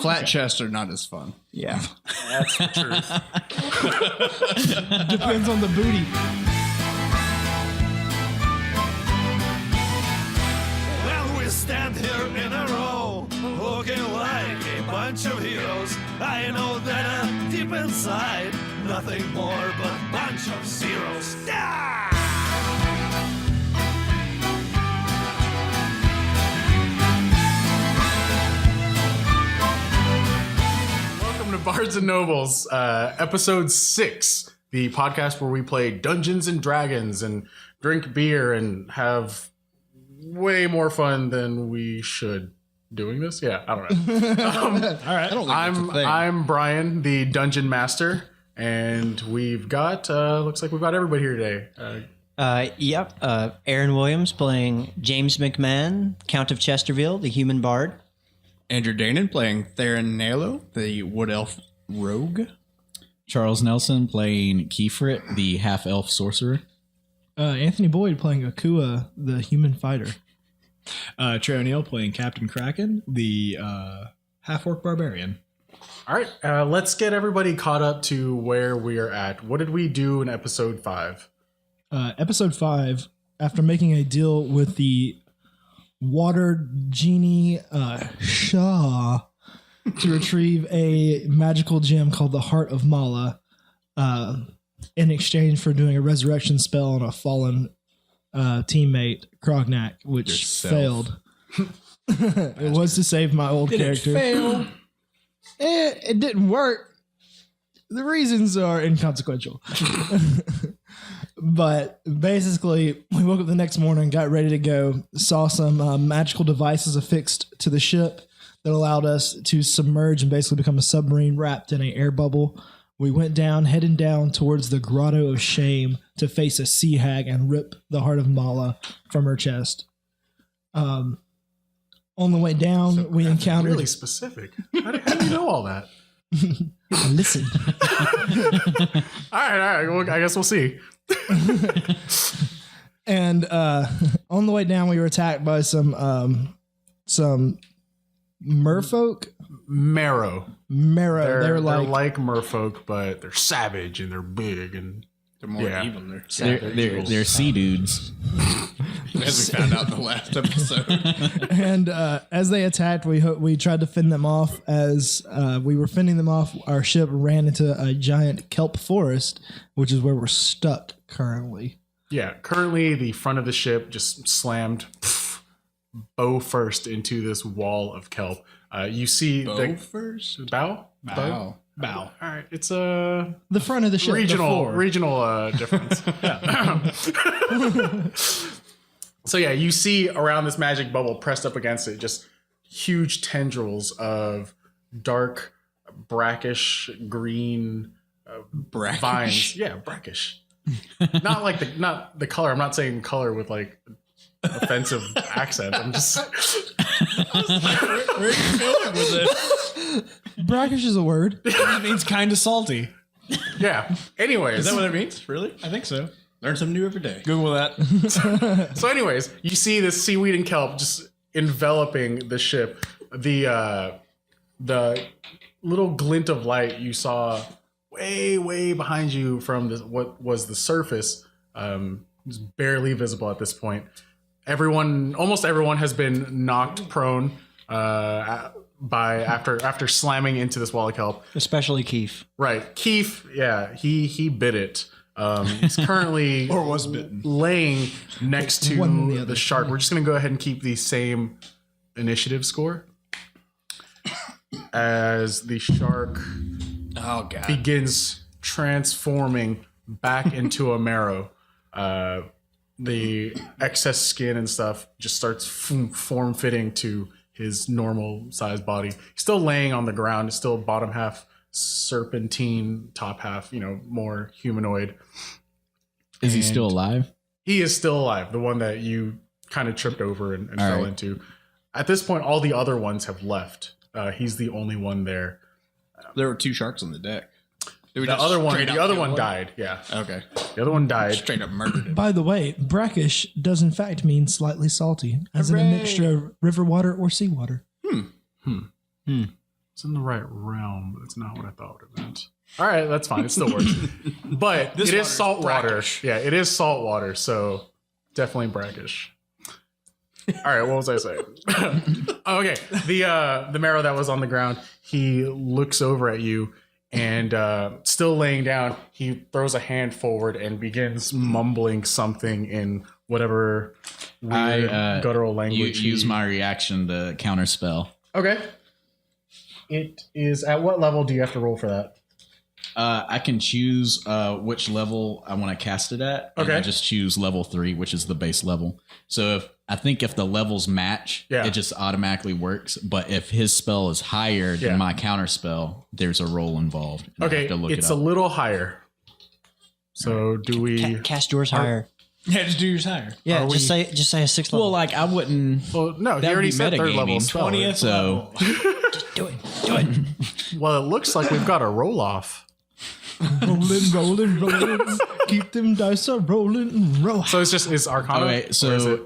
flat chests are not as fun. Yeah. That's the truth. Depends on the booty. Well, we stand here in a row, looking like a bunch of heroes. I know that deep inside, nothing more but a bunch of zeros. Ah! Welcome to Bards Nobles, episode 6, the podcast where we play Dungeons and Dragons and drink beer and have way more fun than we should doing this. Yeah, I don't know. All right. I don't think that's a thing. I'm Brian, the Dungeon Master, and we've got looks like we've got everybody here today. Yep. Aaron Williams playing James McMahon, Count of Chesterfield, the human bard. Andrew Danon playing Theron Nalo, the wood elf rogue. Charles Nelson playing Kefrit, the half-elf sorcerer. Anthony Boyd playing Akua, the human fighter. Trey O'Neill playing Captain Kraken, the half-orc barbarian. All right, let's get everybody caught up to where we are at. What did we do in episode 5? Episode 5, after making a deal with the water genie Shah to retrieve a magical gem called the Heart of Malla in exchange for doing a resurrection spell on a fallen teammate, Krognak, which failed. It was to save my old character. Fail. It didn't work. The reasons are inconsequential. But basically, we woke up the next morning, got ready to go, saw some magical devices affixed to the ship that allowed us to submerge and basically become a submarine wrapped in an air bubble. We went down, heading down towards the Grotto of Shame to face a sea hag and rip the Heart of Malla from her chest. On the way down, we encountered... Really specific. How do you know all that? Listen. All right. Well, I guess we'll see. And on the way down, we were attacked by some merfolk. Marrow. They're like like merfolk, but they're savage and they're big and They're more evil. They're sea dudes. As we found out in the last episode. and as they attacked, we tried to fend them off. As we were fending them off, our ship ran into a giant kelp forest, which is where we're stuck currently. yeah. Currently, the front of the ship just slammed bow first into this wall of kelp. You see the first? bow. Bow. All right, it's a The front of the ship. regional difference. So yeah, you see around this magic bubble pressed up against it, just huge tendrils of dark, brackish green Brackish? vines. Yeah, brackish. Not the color. I'm not saying color with like offensive accent. I'm just. Where are you going with this? Brackish is a word. It means kind of salty. Yeah. Anyways. Is that what it means? Really? I think so. Learn something new every day. Google that. So anyways, you see this seaweed and kelp just enveloping the ship. The little glint of light you saw way behind you from what was the surface is barely visible at this point. Almost everyone has been knocked prone after slamming into this wall of kelp. Especially Keith. Right. Keith, yeah, he bit it. He's currently Or was bitten. laying next to One than the other. the shark. We're just going to go ahead and keep the same initiative score as the shark Oh, God. begins transforming back into a marrow. The excess skin and stuff just starts form fitting to his normal sized body. He's still laying on the ground. It's still bottom half serpentine, top half, more humanoid. Is he And still alive? He is still alive. The one that you kind of tripped over and fell right. into. At this point, all the other ones have left. He's the only one there. There were 2 sharks on the deck. The other one died. Yeah. Okay. The other one died. Straight up murdered him. By the way, brackish does in fact mean slightly salty, as in a mixture of river water or seawater. It's in the right realm, but it's not what I thought it would have meant. All right, that's fine. It still works. But it is salt water. Yeah, it is salt water, so definitely brackish. All right, what was I saying? Okay, the marrow that was on the ground, he looks over at you and still laying down, he throws a hand forward and begins mumbling something in whatever weird guttural language. Use my reaction to counterspell. Okay. It is at what level do you have to roll for that? I can choose which level I want to cast it at. Okay. And I just choose level 3, which is the base level. So if the levels match, it just automatically works. But if his spell is higher than my counter spell, there's a roll involved. Okay, it's a little higher. So do we cast yours higher? Yeah, just do yours higher. Yeah, just say a 6th level. Well, like I wouldn't. Well, no, he already said 3rd level spell. 20th So level. Just do it. Well, it looks like we've got a roll off. rolling. Keep them dice a rolling, roll. So it's Arcana. okay, or is so it-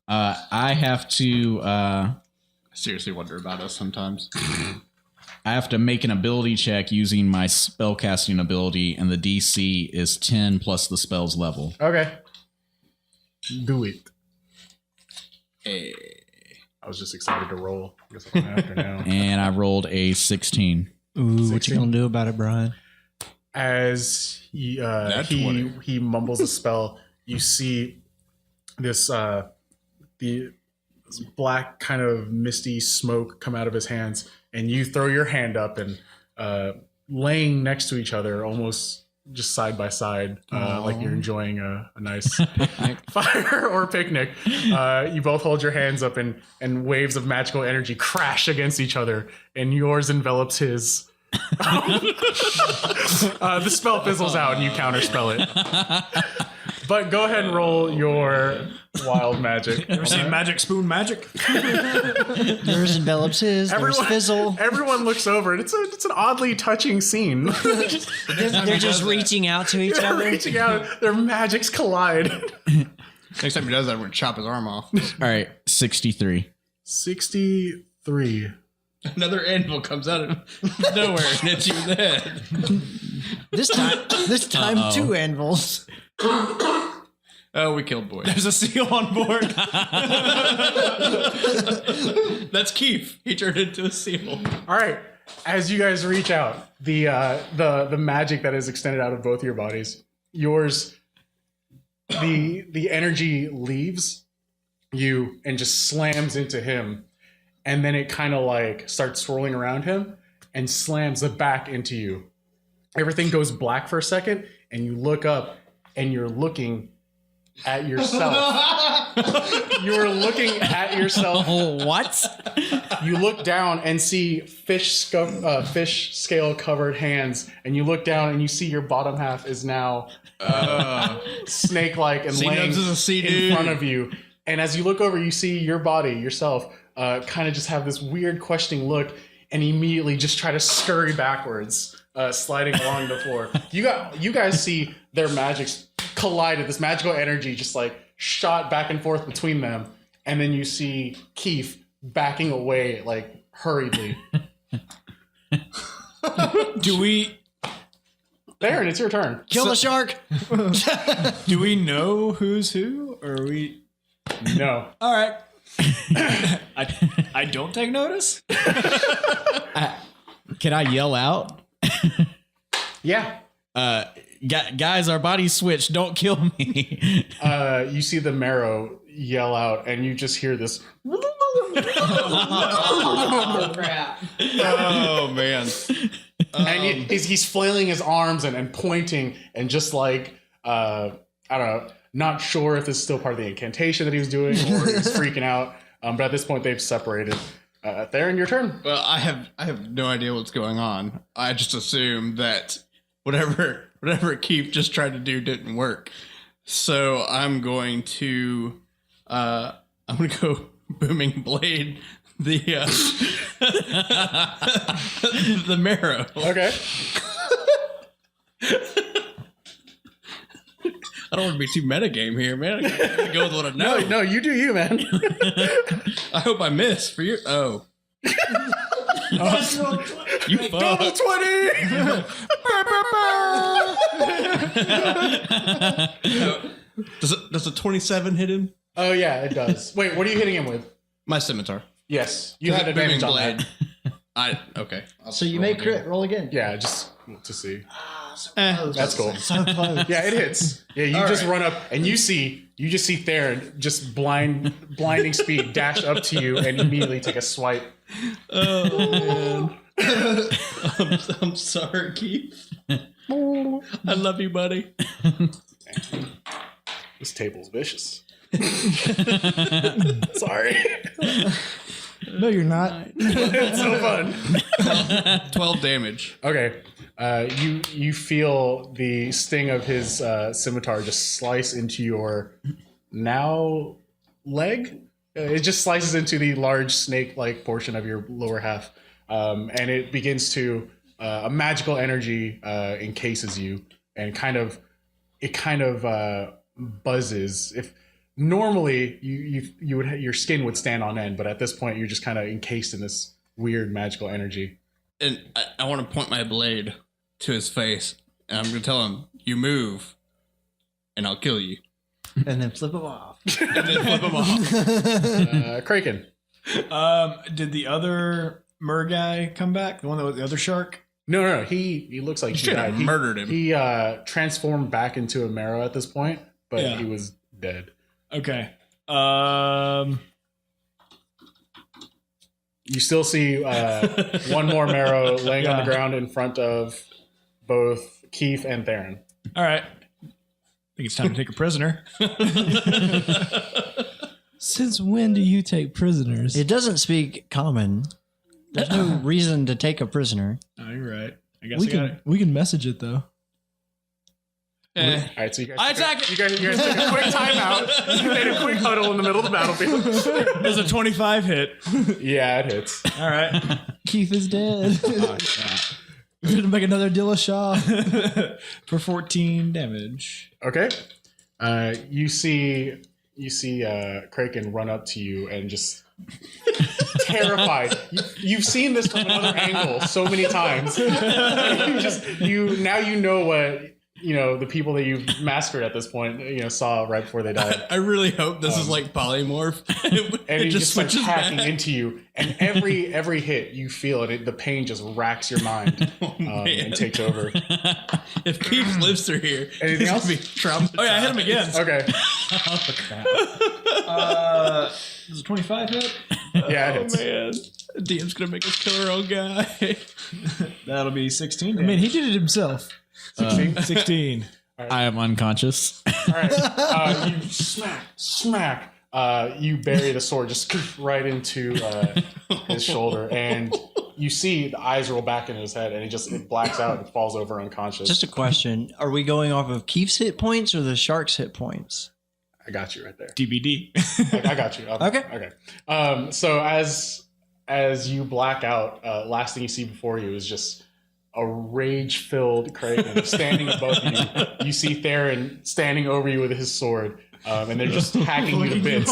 I have to. I seriously wonder about us sometimes. I have to make an ability check using my spellcasting ability, and the DC is 10 plus the spell's level. okay. Do it. I was just excited to roll. I guess I'm gonna have to now. And I rolled a 16. Ooh, what 16? you gonna do about it, Brian? As he mumbles a spell, you see this this black kind of misty smoke come out of his hands, and you throw your hand up and laying next to each other, almost just side by side, like you're enjoying a nice fire or picnic. You both hold your hands up, and waves of magical energy crash against each other, and yours envelops his. The spell fizzles out and you counterspell it. But go ahead and roll your wild magic. Ever seen Magic Spoon Magic? Yours envelops his. There's fizzle. Everyone looks over, and it's an oddly touching scene. They're just reaching out to each They're other. reaching out, their magics collide. Next time he does that, we're gonna chop his arm off. All right, 63. 63. Another anvil comes out of nowhere and hits you in the head. This time 2 anvils. Oh, we killed boy. There's a seal on board. That's Keith. He turned into a seal. All right. As you guys reach out, the magic that is extended out of both your bodies, yours, the energy leaves you and just slams into him, and then it kind of like starts swirling around him and slams it back into you. Everything goes black for a second, and you look up, and you're looking at yourself. You're looking at yourself. What? You look down and see fish scale covered hands, and you look down and you see your bottom half is now snake-like and laying in front of you. And as you look over, you see your body, yourself, kind of just have this weird questioning look, and immediately just try to scurry backwards, sliding along the floor. You guys see their magics collided, this magical energy just like shot back and forth between them, and then you see Keith backing away like hurriedly. Do we Baron, it's your turn. Kill the shark. do we know who's who? Or are we? No. All right. I don't take notice. Can I yell out? Yeah. Guys, our bodies switched. Don't kill me. You see the marrow yell out, and you just hear this. Oh, man. And he's flailing his arms and pointing and just like, I don't know, not sure if this is still part of the incantation that he was doing or he's freaking out. But at this point, they've separated. Theron, your turn. Well, I have no idea what's going on. I just assume that whatever Keith just tried to do didn't work. So I'm going to go booming blade the the marrow. Okay. I don't want to be too metagame here, man. I gotta go with what I know. No, you do you, man. I hope I miss for your. Oh. You Double fuck. 20! Does a 27 hit him? Oh, yeah, it does. Wait, what are you hitting him with? My scimitar. Yes, you had advantage on that. Okay. So you may crit. Roll again. Yeah, just to see. Close. That's cool. So close. Yeah, it hits. Yeah, you just run up and you just see Theron just blinding speed dash up to you and immediately take a swipe. Oh man. I'm sorry, Keith. I love you, buddy. This table's vicious. Sorry. No, you're not. It's so fun. 12 damage. Okay. You feel the sting of his scimitar just slice into your now leg. It just slices into the large snake-like portion of your lower half, and it begins to a magical energy encases you, and it kind of buzzes. If normally you would your skin would stand on end, but at this point you're just kind of encased in this weird magical energy. And I want to point my blade to his face, and I'm going to tell him, "You move, and I'll kill you." And then flip him off. And then flip him off. Kraken. Did the other mer guy come back? The one that was the other shark? No. He looks like he Should have died. murdered him. He transformed back into a marrow at this point, but Yeah. he was dead. Okay. You still see one more marrow laying on the ground in front of both Keith and Theron. All right. I think it's time to take a prisoner. Since when do you take prisoners? It doesn't speak common. There's no reason to take a prisoner. Oh, you're right. I guess we I got it. can message it though. All right, so you guys, I attack you guys took a quick timeout. You made a quick huddle in the middle of the battlefield. There's a 25 hit. Yeah, it hits. All right. Keith is dead. We're gonna make another Dillashaw. For 14 damage. Okay. You see Kraken run up to you and just terrified. You've seen this from another angle so many times. Now you know what the people that you've massacred at this point saw right before they died. I really hope this is like polymorph. And it he just starts switches hacking back. into you, and every hit you feel it. The pain just racks your mind and takes over. If Keith lives through here, Anything he's else? gonna be traumatized. Oh, yeah, I hit him again. Okay, Does a 25 hit? yeah, it hits. Man, DM's gonna make us kill our own guy. That'll be 16 I mean, damage. he did it himself. 16. I am unconscious. All right, you smack. You bury the sword just right into his shoulder, and you see the eyes roll back in his head, and it blacks out and falls over unconscious. Just a question. Are we going off of Keith's hit points or the shark's hit points? I got you right there. TBD. I got you. Okay. So as you black out, last thing you see before you is just a rage-filled Kraken standing above you. You see Theron standing over you with his sword, and they're just hacking you to bits.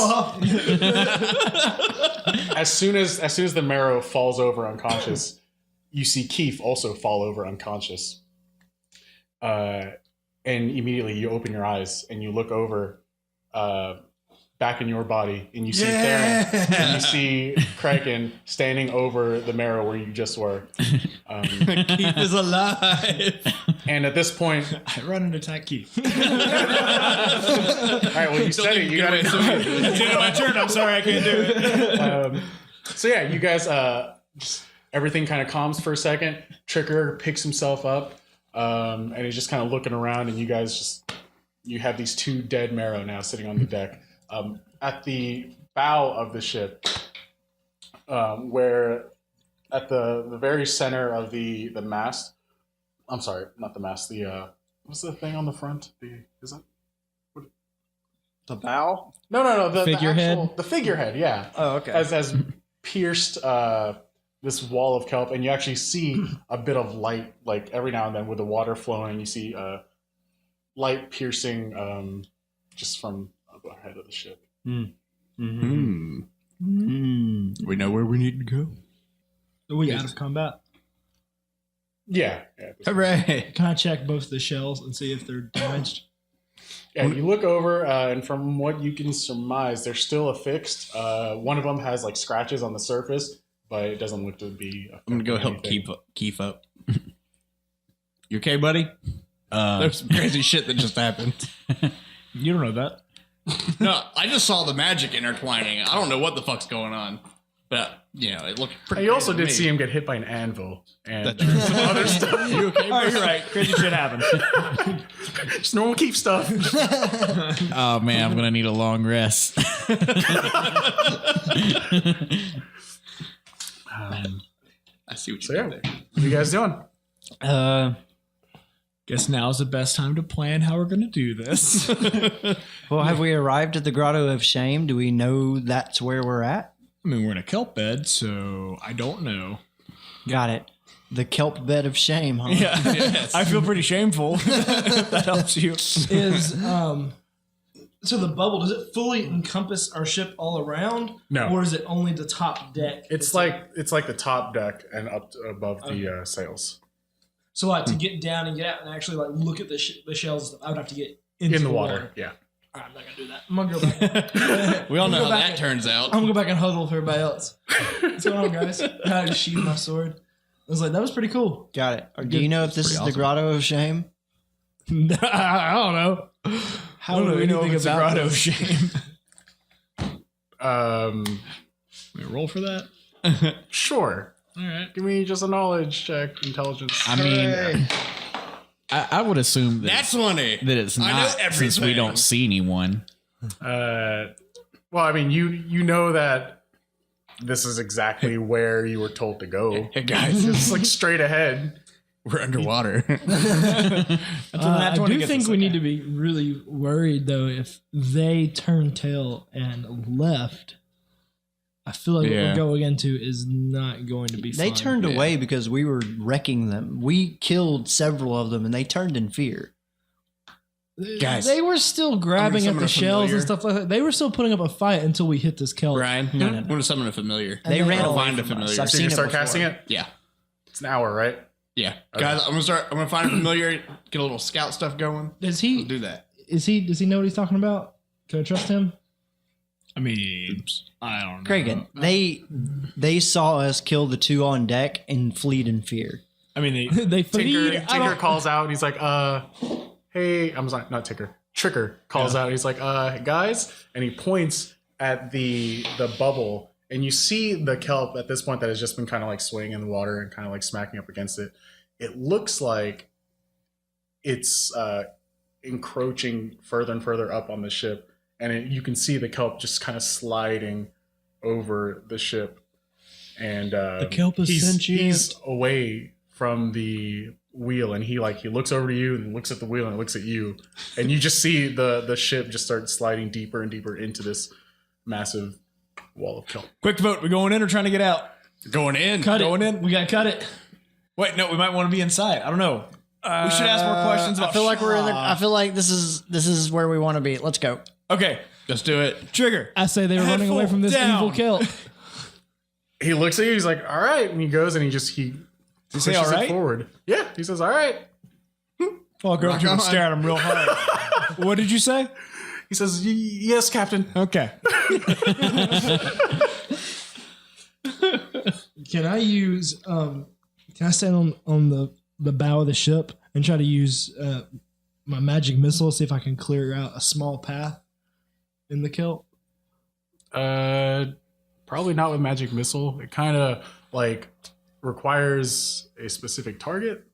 As soon as the marrow falls over unconscious, you see Keith also fall over unconscious. And immediately you open your eyes and you look over back in your body, and you see Theron, and you see Kraken standing over the marrow where you just were. Keith is alive. And at this point, I run and attack Keith. all right, well, you said it. You got it. That's the end of my turn. I'm sorry, I can't do it. So yeah, you guys, just everything kind of calms for a second. Tricker picks himself up, and he's just kind of looking around, and you guys you have these two dead marrow now sitting on the deck. At the bow of the ship, where at the very center of the mast, I'm sorry, not the mast, the what's the thing on the front? Is that The bow? no the Figurehead? the figurehead, yeah. Oh, okay. Has pierced this wall of kelp, and you actually see a bit of light, like every now and then with the water flowing, you see light piercing just from ahead of the ship. We know where we need to go. Are we out of combat? Yeah. Hooray! Can I check both the shells and see if they're damaged? Yeah, you look over, and from what you can surmise, they're still affixed. One of them has like scratches on the surface, but it doesn't look to be. I'm gonna go help Keith up. You okay, buddy? Uh, There's some crazy shit that just happened. You don't know that. No, I just saw the magic intertwining. I don't know what the fuck's going on, but it looked pretty. You also crazy to did me. see him get hit by an anvil and That's some other stuff. You okay? Oh, you're right. Crazy shit happened. Just normal keep stuff. oh man, I'm gonna need a long rest. I see what So you yeah, did there. what are you guys doing? Guess now's the best time to plan how we're going to do this. Well, have we arrived at the Grotto of Shame? Do we know that's where we're at? I mean, we're in a kelp bed, so I don't know. Got it. The kelp bed of shame, huh? Yeah, Yes. I feel pretty shameful. That helps you. Is so the bubble, does it fully encompass our ship all around? No. Or is it only the top deck? It's like the top deck and up to, above the sails. So like to get down and get out and actually like look at the shells, I would have to get into In the water. Yeah. All right, I'm not gonna do that. I'm gonna go back. We all know Go how back that and- turns out. I'm gonna go back and huddle with everybody else. What's going on, guys? And I just sheathe my sword. I was like, that was pretty cool. Got it. Do you know if this is the Grotto of Shame? I don't know. How do we know if it's a about Grotto of this? Shame? We roll for that? Sure. All right. Give me just a knowledge check, intelligence. I mean, I would assume that, That's funny. that it's I know not since we everything. don't see anyone. Well, I mean, you know that this is exactly where you were told to go. Hey guys, It's like straight ahead. we're underwater. I do think we need to be really worried though if they turn tail and left. I feel like what Yeah. we're going into is not going to be They fun. turned away because we were wrecking them. We killed several of them and they turned in fear. Guys, They were still grabbing at summon the a shells familiar. and stuff like that. They were still putting up a fight until we hit this kelp. Brian, No. I'm going to summon a familiar. They ran away Find a from us. familiar. I've Did seen you it start before. casting it? Yeah. It's an hour, right? Yeah. Okay. Guys, I'm going to find a familiar, get a little scout stuff going. Does We'll he? do that. Does he know what he's talking about? Can I trust him? I mean, I don't know. Kragan, they saw us kill the two on deck and fled in fear. I mean, they They Tinker, feed. I Tinker don't- calls out and he's like, hey, I'm sorry, not Tinker. Tricker calls out and he's like, guys, and he points at the bubble and you see the kelp at this point that has just been kind of like swaying in the water and kind of like smacking up against it. It looks like it's encroaching further and further up on the ship, and you can see the kelp just kind of sliding over the ship. And the kelp is sentient. He's away from the wheel, and he looks over to you and looks at the wheel and looks at you, and you just see the ship just start sliding deeper and deeper into this massive wall of kelp. quick vote. We going in or trying to get out? Going in. Cut Going it. in? We gotta cut it. Wait, no. We might want to be inside. I don't know. We should ask more questions about. I feel like we're in. I feel like this is where we want to be. Let's go. Okay, Let's do it. trigger. I say they were Head running away full from this down. evil kelp. He looks at you. He's like, "All right," and he goes and he say pushes all right? it forward. Yeah, he says, "All right." Walk over to him and on. stare at him real hard. What did you say? He says, "Yes, Captain." Okay. Can I use? Can I stand on the bow of the ship and try to use my magic missile? See if I can clear out a small path in the kelp. Probably not with magic missile. It kind of like requires a specific target,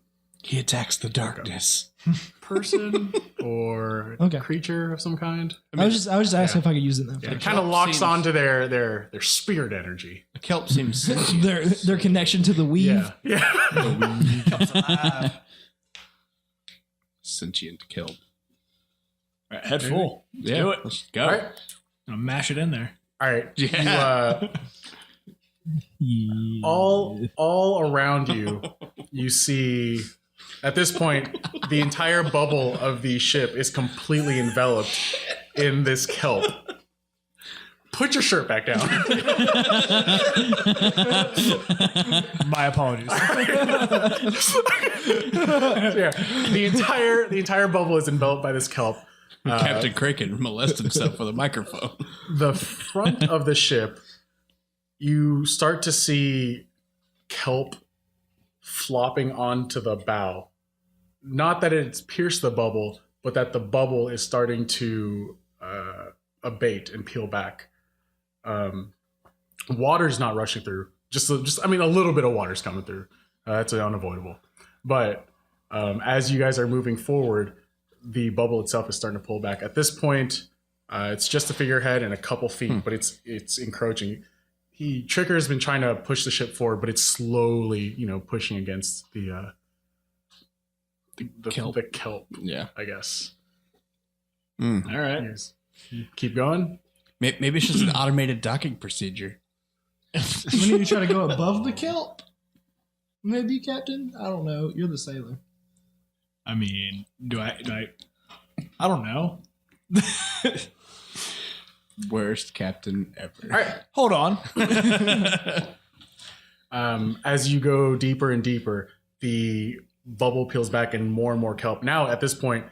He attacks the darkness. person, or Okay. creature of some kind. I was just asking yeah. if I could use it then. It kind of locks onto their spirit energy. The kelp seems sentient. Their connection to the weave. Yeah. Sentient kelp. All right, head full. Yeah. Do it. Let's go. All right. I'll mash it in there. All right. Yeah. All around you, you see. At this point, the entire bubble of the ship is completely enveloped in this kelp. put your shirt back down. My apologies. Yeah, the entire bubble is enveloped by this kelp. Captain Kraken molested himself with a microphone. The front of the ship, you start to see kelp flopping onto the bow. Not that it's pierced the bubble, but that the bubble is starting to abate and peel back. Water's not rushing through. Just I mean, a little bit of water's coming through. That's unavoidable. But as you guys are moving forward, the bubble itself is starting to pull back. At this point, it's just a figurehead and a couple feet, but it's encroaching. Tricker has been trying to push the ship forward, but it's slowly, pushing against the kelp. The kelp, Yeah. I guess. All right. Yes. Keep going. Maybe it's just an automated docking procedure. We need to try to go above the kelp. Maybe, Captain? I don't know. You're the sailor. I mean, do I don't know. Worst captain ever. All right. Hold on. As you go deeper and deeper, the bubble peels back and more kelp. Now, at this point,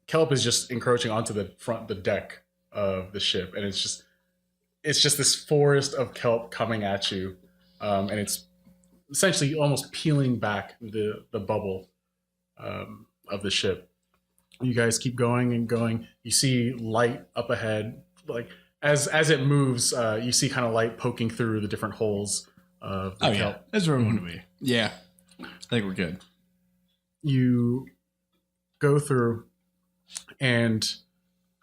kelp is just encroaching onto the deck of the ship, and it's just this forest of kelp coming at you, and it's essentially almost peeling back the bubble of the ship. You guys keep going and going. You see light up ahead, like as it moves. You see kind of light poking through the different holes of the kelp. Yeah. That's where we want to be. Yeah. I think we're good. You go through, and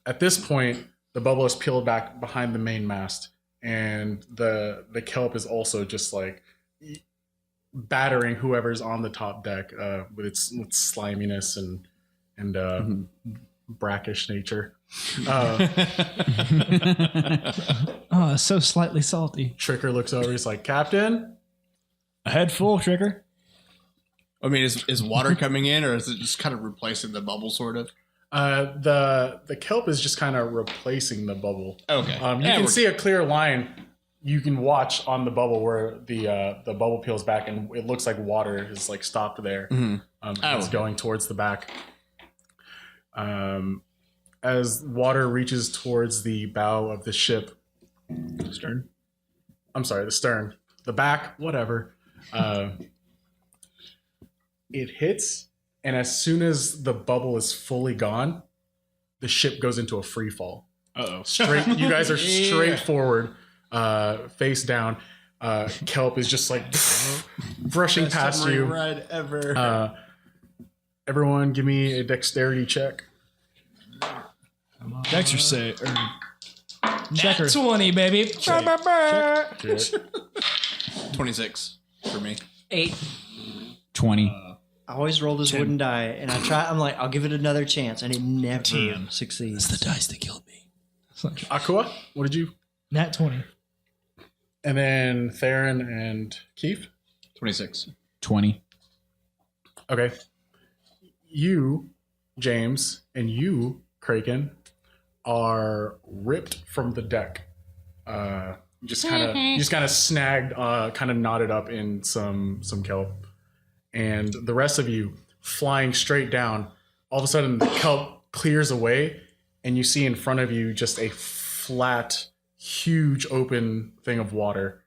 at this point, the bubble is peeled back behind the main mast, and the kelp is also just like battering whoever's on the top deck with its sliminess and brackish nature. So slightly salty. Tricker looks over. He's like, "Captain." A head full, Tricker. I mean, is water coming in, or is it just kind of replacing the bubble, sort of? The kelp is just kind of replacing the bubble. Okay. You can see a clear line. You can watch on the bubble where the bubble peels back, and it looks like water is like stopped there. It's going towards the back. As water reaches towards the bow of the ship, stern. I'm sorry, the stern, the back, whatever. It hits, and as soon as the bubble is fully gone, the ship goes into a free fall. Uh-oh. Straight, you guys are straight forward, face down. Kelp is just like brushing past you. Ride ever. Everyone, give me a dexterity check. Dex or say Checker. 20, baby. Do it. 26 for me. 8. 20. I always roll this wooden die, and I'm like, I'll give it another chance, and it never succeeds. the dice that killed me. Aqua, what did you? Nat 20. And then Theron and Keith. 26. 20. Okay. You, James, and you, Kraken, are ripped from the deck. Just kind of snagged, kind of knotted up in some kelp. And the rest of you flying straight down. All of a sudden, the kelp clears away, and you see in front of you just a flat, huge open thing of water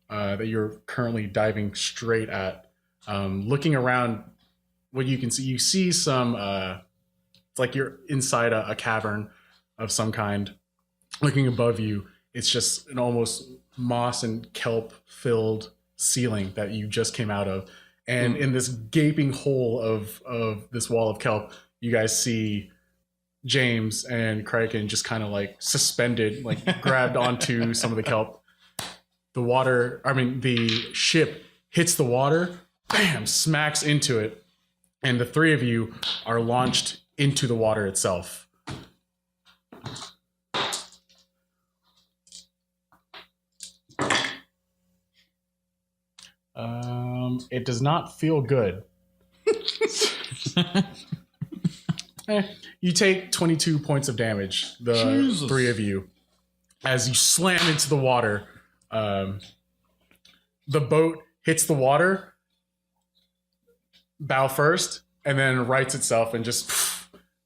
that you're currently diving straight at. Looking around, what you can see, you see some, it's like you're inside a cavern of some kind. Looking above you, it's just an almost moss and kelp filled ceiling that you just came out of. And in this gaping hole of this wall of kelp, you guys see James and Kraken just kind of like suspended, like grabbed onto some of the kelp. The ship hits the water, bam, smacks into it. And the three of you are launched into the water itself. It does not feel good. You take 22 points of damage, the three of you. as you slam into the water, the boat hits the water, bow first, and then rights itself and just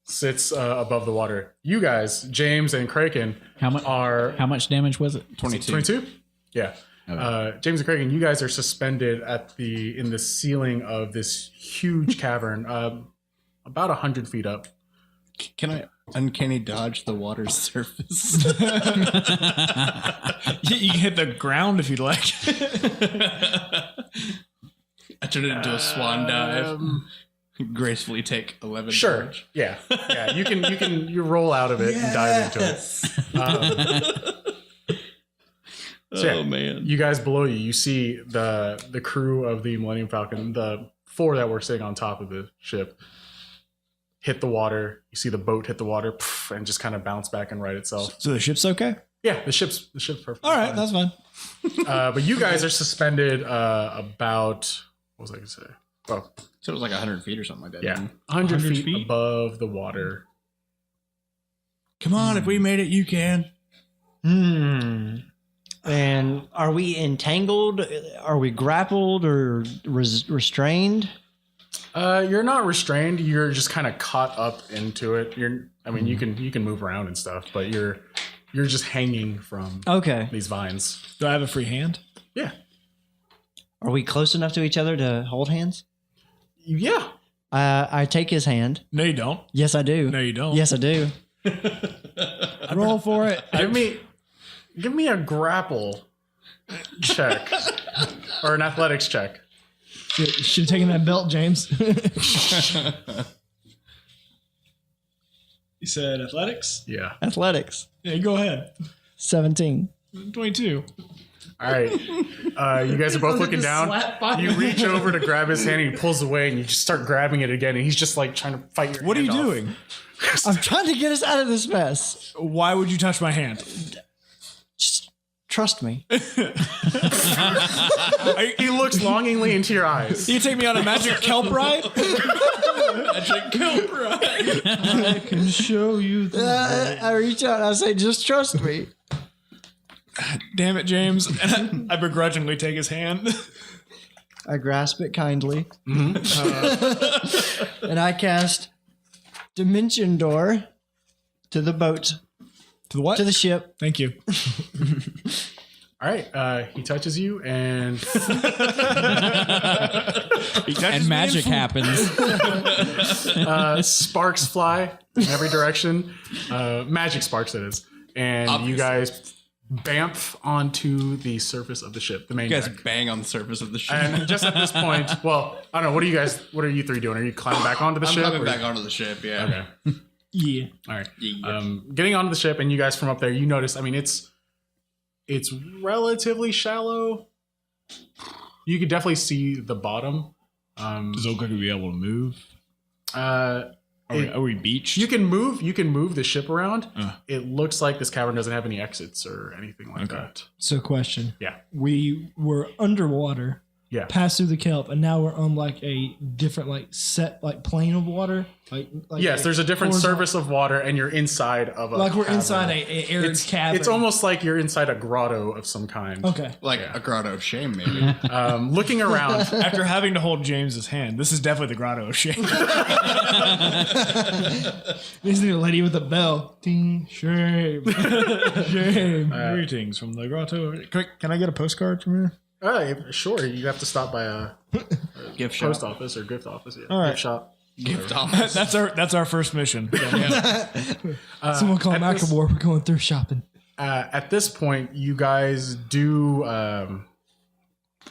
sits above the water. You guys, James and Kraken, How much damage was it? 22? Yeah. Okay. James and Kraken, you guys are suspended in the ceiling of this huge cavern, about 100 feet up. Can I uncanny dodge the water's surface? You can hit the ground if you'd like. I turn it into a swan dive. Gracefully take 11 Sure. damage. Yeah. You roll out of it and dive into it. So yeah, man. you guys below you see the crew of the Millennium Falcon, the 4 that were sitting on top of the ship, hit the water. You see the boat hit the water and just kind of bounce back and right itself. So the ship's okay? Yeah, the ship's perfect. All right, that's fine. But you guys are suspended about, what was I going to say? Oh, So it was like 100 feet or something like that. yeah, didn't 100 100 feet feet? above the water. Come on, if we made it, you can. And are we entangled? Are we grappled or restrained? You're not restrained. You're just kind of caught up into it. You can move around and stuff, but you're just hanging from Okay. these vines. Do I have a free hand? Yeah. Are we close enough to each other to hold hands? Yeah. I take his hand. No, you don't. Yes, I do. No, you don't. Yes, I do. Roll for it. Give me a grapple check or an athletics check. Should have taken that belt, James. You said athletics? Yeah. Athletics. Yeah, go ahead. 17. 22. All right. You guys are both looking down. You reach over to grab his hand and he pulls away and you just start grabbing it again and he's just like trying to fight your What are hand you off. doing? I'm trying to get us out of this mess. Why would you touch my hand? Just trust me. He looks longingly into your eyes. You take me on a magic kelp ride? I can show you the I reach out and I say, just trust me. Damn it, James. And I begrudgingly take his hand. I grasp it kindly. And I cast Dimension Door to the boat, To the what? to the ship. Thank you. All right. He touches you and And magic happens. sparks fly in every direction. Magic sparks, it is. And Obviously. you guys bamf onto the surface of the ship, the main You guys deck. bang on the surface of the ship. And just at this point, well, I don't know. What are you 3 doing? Are you climbing back onto the I'm ship? coming or- back onto the ship, yeah. Okay. Yeah. All right. Yeah. Getting onto the ship, and you guys from up there, you notice. I mean, it's relatively shallow. You could definitely see the bottom. Does it look like we'd be able to move? Are we beached? You can move the ship around. Uh. It looks like this cavern doesn't have any exits or anything like Okay. that. So, question. Yeah. We were underwater, Yeah. passed through the kelp, and now we're on like a different set plane of water. Like Yes, there's a different horizontal- surface of water, and you're inside of a Like we're cavern. inside a arid It's cavern. It's almost like you're inside a grotto of some kind. Okay. Like a Grotto of Shame, maybe. Looking around, After having to hold James's hand, this is definitely the Grotto of Shame. This is a lady with a bell. Ding, shame. Shame. Greetings from the Grotto. Can I get a postcard from here? sure, you have to stop by a Gift post shop. office or gift office. Yeah. All right. Gift shop. Gift office. That's our first mission. Someone call at this- Macklemore. We're going through shopping. At this point, you guys do.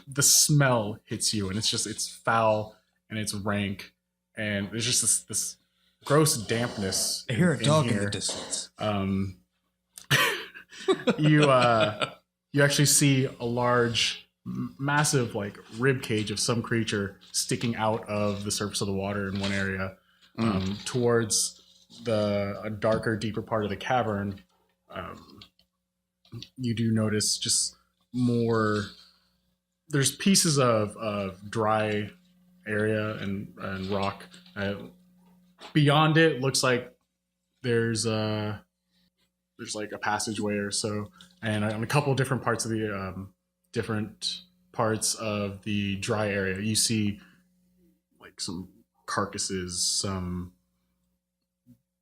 The smell hits you, and it's foul and it's rank, and there's just this gross dampness. I hear a dog in here. the distance. You actually see a large, massive rib cage of some creature sticking out of the surface of the water in one area, towards a darker, deeper part of the cavern. You do notice just more. There's pieces of dry area and rock. Beyond it, looks like there's there's like a passageway or so, and on a couple different parts of the dry area, you see like some carcasses, some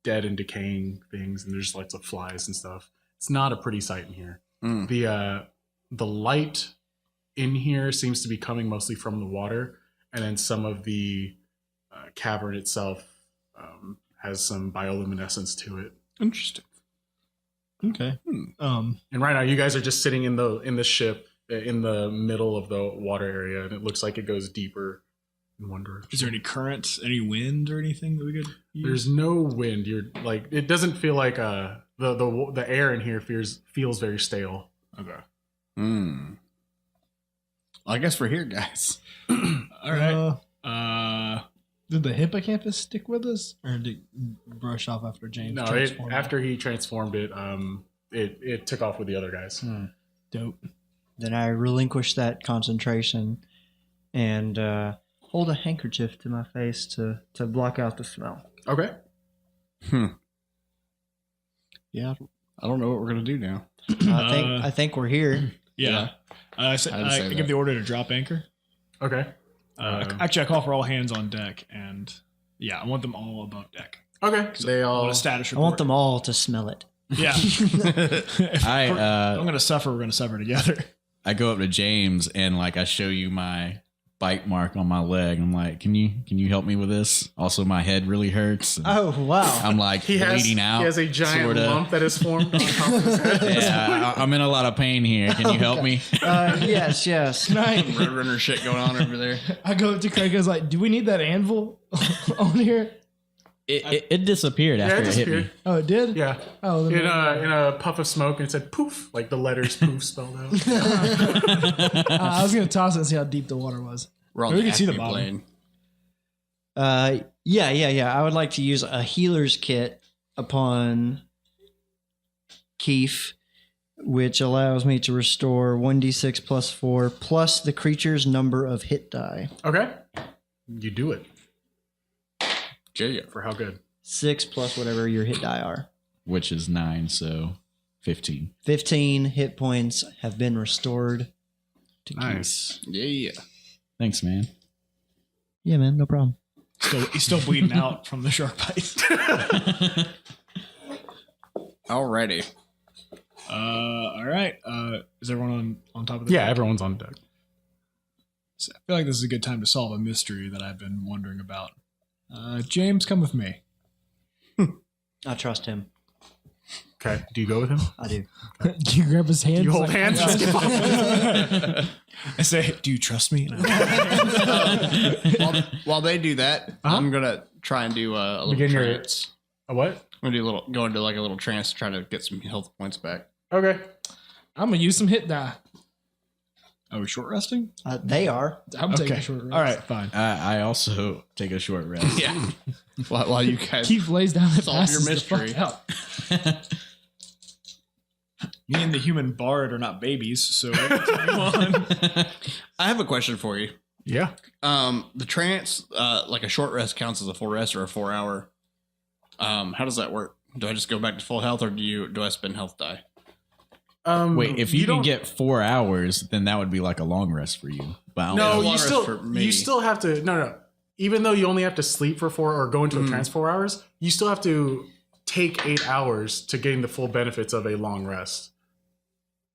dead and decaying things, and there's lots of flies and stuff. It's not a pretty sight in here. The light in here seems to be coming mostly from the water, and then some of the cavern itself has some bioluminescence to it. Interesting. Okay. And right now, you guys are just sitting in the ship in the middle of the water area, and it looks like it goes deeper in one direction. Is there any currents, any wind, or anything that we could use? There's no wind. You're like, it doesn't feel like the air in here feels very stale. Okay. I guess we're here, guys. All right. Did the hippocampus stick with us, or did it brush off after James? No, after he transformed it, it took off with the other guys. Dope. Then I relinquish that concentration and hold a handkerchief to my face to block out the smell. Okay. Yeah, I don't know what we're gonna do now. I think we're here. Yeah. I give the order to drop anchor. Okay. Actually, I call for all hands on deck, and yeah, I want them all above deck. Okay. They I all. want a status I report. want them all to smell it. Yeah. If I'm gonna suffer. We're gonna suffer together. I go up to James and like I show you my bite mark on my leg. I'm like, can you help me with this? Also, my head really hurts. And Oh wow! I'm like bleeding out. He has a giant sorta. lump that has formed on top of his head. Yeah, I'm in a lot of pain here. Can you help me? Yes. Roadrunner shit going on over there. I go up to Craig. I was like, "Do we need that anvil on here?" It disappeared Yeah, after it it hit me. disappeared. Oh, it did. Yeah. Oh, In a puff of smoke, and it said poof, like the letters poof spelled out. I was gonna toss it and see how deep the water was. We're on We the can see the Acme bottom. plane. Yeah. I would like to use a healer's kit upon Keef, which allows me to restore 1d6 plus 4 plus the creature's number of hit die. Okay. You do it. Yeah. For how good? 6 plus whatever your hit die are. Which is 9, so 15. 15 hit points have been restored to Keef. Nice. Yeah. Thanks, man. Yeah, man, no problem. He's still bleeding out from the shark bite. Alrighty. All right. Is everyone on top of the Yeah, deck? everyone's on deck. So I feel like this is a good time to solve a mystery that I've been wondering about. James, come with me. I trust him. Okay. Do you go with him? I do. Do you grab his hand? You hold Like, hands. I say, do you trust me? While they do that, I'm gonna try and do a little Begin your- trance. A what? I'm gonna go into like a little trance to try to get some health points back. Okay. I'm gonna use some hit die. Are we short resting? They are. I'm taking Okay. a short rest. All right, fine. I also take a short rest. Yeah. while you guys Keith lays down and solve your passes mystery. the fuck out. Me and the human bard are not babies, so come on. I have a question for you. Yeah. The trance, like a short rest counts as a full rest or a 4 hour. How does that work? Do I just go back to full health or do I spend health die? Wait, if you can don't- get 4 hours, then that would be like a long rest for you. But I don't No, know. long you rest still for me. you still have to no. Even though you only have to sleep for 4 or go into a trance 4 hours, you still have to take 8 hours to gain the full benefits of a long rest.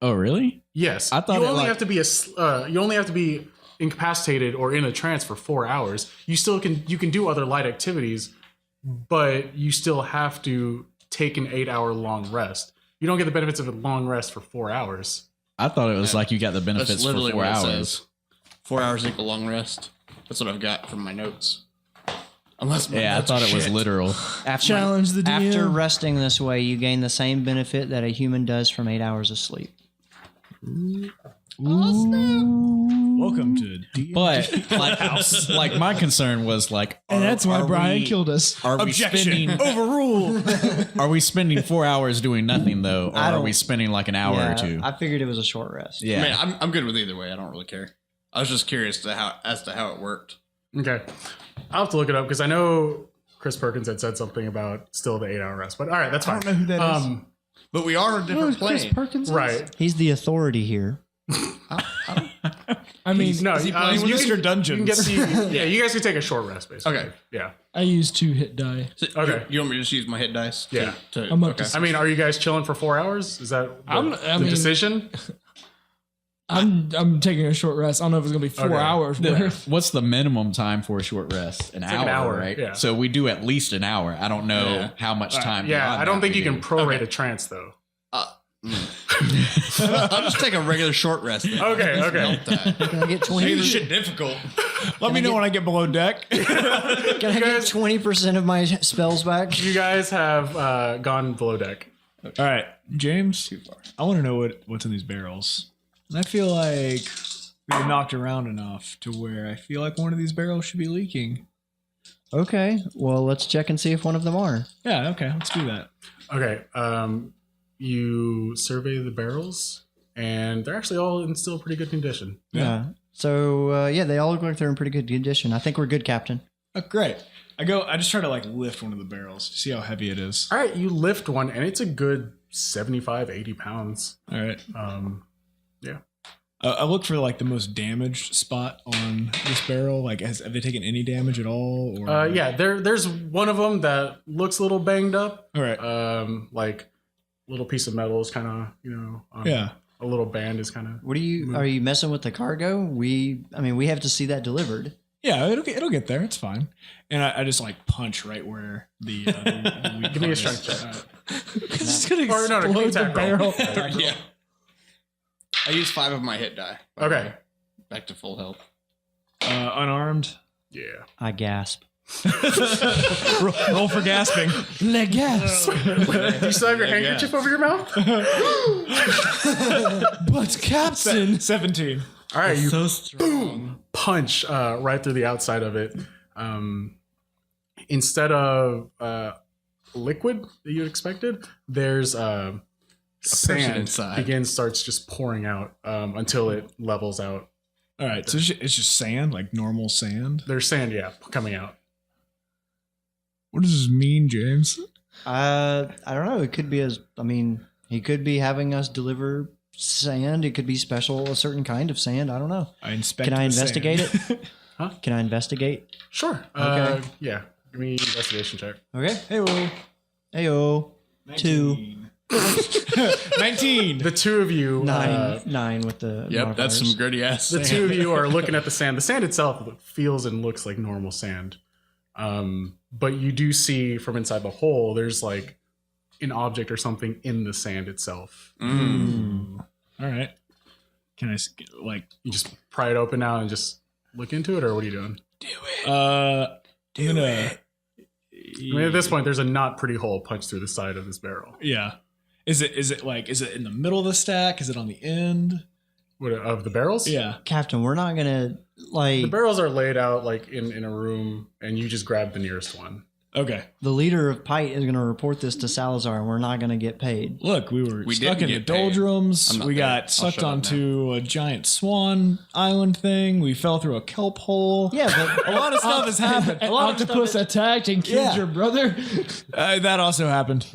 Oh, really? Yes, I thought you it, only like- have to be you only have to be incapacitated or in a trance for 4 hours. You can do other light activities, but you still have to take an 8 hour long rest. You don't get the benefits of a long rest for 4 hours. I thought it was like you got the benefits That's for literally 4 what it hours. says. 4 hours equal long rest. That's what I've got from my notes. Unless my Yeah, I notes thought are it was shit. literal. Challenge the DM. After resting this way, you gain the same benefit that a human does from 8 hours of sleep. Welcome to D. But like my concern was like, And that's why are Brian we- killed us. Are we Objection. spending Overrule. Are we spending 4 hours doing nothing though, or I are don't- we spending like an hour Yeah, or two? I figured it was a short rest. Yeah. I mean, I'm good with either way. I don't really care. I was just curious as to how it worked. Okay, I'll have to look it up because I know Chris Perkins had said something about still the 8 hour rest. But all right, that's fine. I don't know who that is. But we are on a different Chris plane. Perkins is? Right. He's the authority here. I mean, No, Is he playing with you us can, or dungeons? You can get the, yeah, you guys can take a short rest, basically. Okay. Yeah. I use 2 hit die. So Okay. You want me to just use my hit dice? Yeah. I'm up to I mean, are you guys chilling for 4 hours? Is that I the mean- decision? I'm taking a short rest. I don't know if it's gonna be 4 Okay. hours worth. What's the minimum time for a short rest? An like hour, an hour, right? yeah. So we do at least an hour. I don't know Yeah. how much time. Yeah, beyond I don't that think we you can do. prorate a trance, though. I'll just take a regular short rest. Then. Okay, okay. Can I get 20%? Difficult. Let me know when I get below deck. Can I get 20% of my spells back? You guys have gone below deck. All right, James. I want to know what's in these barrels. And I feel like we knocked around enough to where I feel like one of these barrels should be leaking. Okay, well, let's check and see if one of them are. Yeah. Okay. Let's do that. Okay. You survey the barrels, and they're actually all in still pretty good condition. Yeah. So, yeah, they all look like they're in pretty good condition. I think we're good, Captain. Oh, great. I just try to like lift one of the barrels to see how heavy it is. All right, you lift one, and it's a good 75, 80 pounds. All right. Yeah. I look for like the most damaged spot on this barrel. Like, have they taken any damage at all? Or Yeah, there's one of them that looks a little banged up. All right. Like little piece of metal is kind of, Yeah. a little band is kind of. What are you messing with the cargo? We have to see that delivered. Yeah, it'll get there. It's fine. And I just like punch right where the weak Give me a part is. strength check. It's gonna Or no, explode attack the barrel. Yeah. I use 5 of my hit die. Okay. Back to full health. Unarmed. Yeah. I gasp. Roll for gasping. Le gas. Do you still have your handkerchief over your mouth? But Captain. 17. All right, you So strong. punch right through the outside of it. Instead of liquid that you expected, there's sand inside. starts just pouring out until it levels out. All right, so it's just sand, like normal sand. There's sand, coming out. What does this mean, James? I don't know. It could be he could be having us deliver sand. It could be special, a certain kind of sand. I don't know. I inspect. Can I the sand. investigate it? Huh? Can I investigate? Sure. Okay. Yeah. Give me an investigation check. Okay. Hey, Heyo. 2. 19. The two of you, 9 with the Yep, that's some modifiers. gritty ass. the two of you are looking at the sand. The sand itself feels and looks like normal sand. But you do see from inside the hole, there's like an object or something in the sand itself. All right. Can I like? You just pry it open now and just look into it, or what are you doing? I'm gonna. I mean, at this point, there's a not pretty hole punched through the side of this barrel. Yeah. Is it in the middle of the stack? Is it on the end? What, of the barrels? Yeah. Captain, we're not gonna The barrels are laid out like in a room, and you just grab the nearest one. Okay. the leader of Pite is gonna report this to Salazar, and we're not gonna get paid. Look, we were stuck didn't in the get paid. doldrums. I'm not We there. got I'll sucked shut up onto a giant swan island thing. We fell through a kelp hole. Yeah, but A lot of stuff has happened. An A lot of octopus stuff attacked and killed Yeah. your brother. that also happened.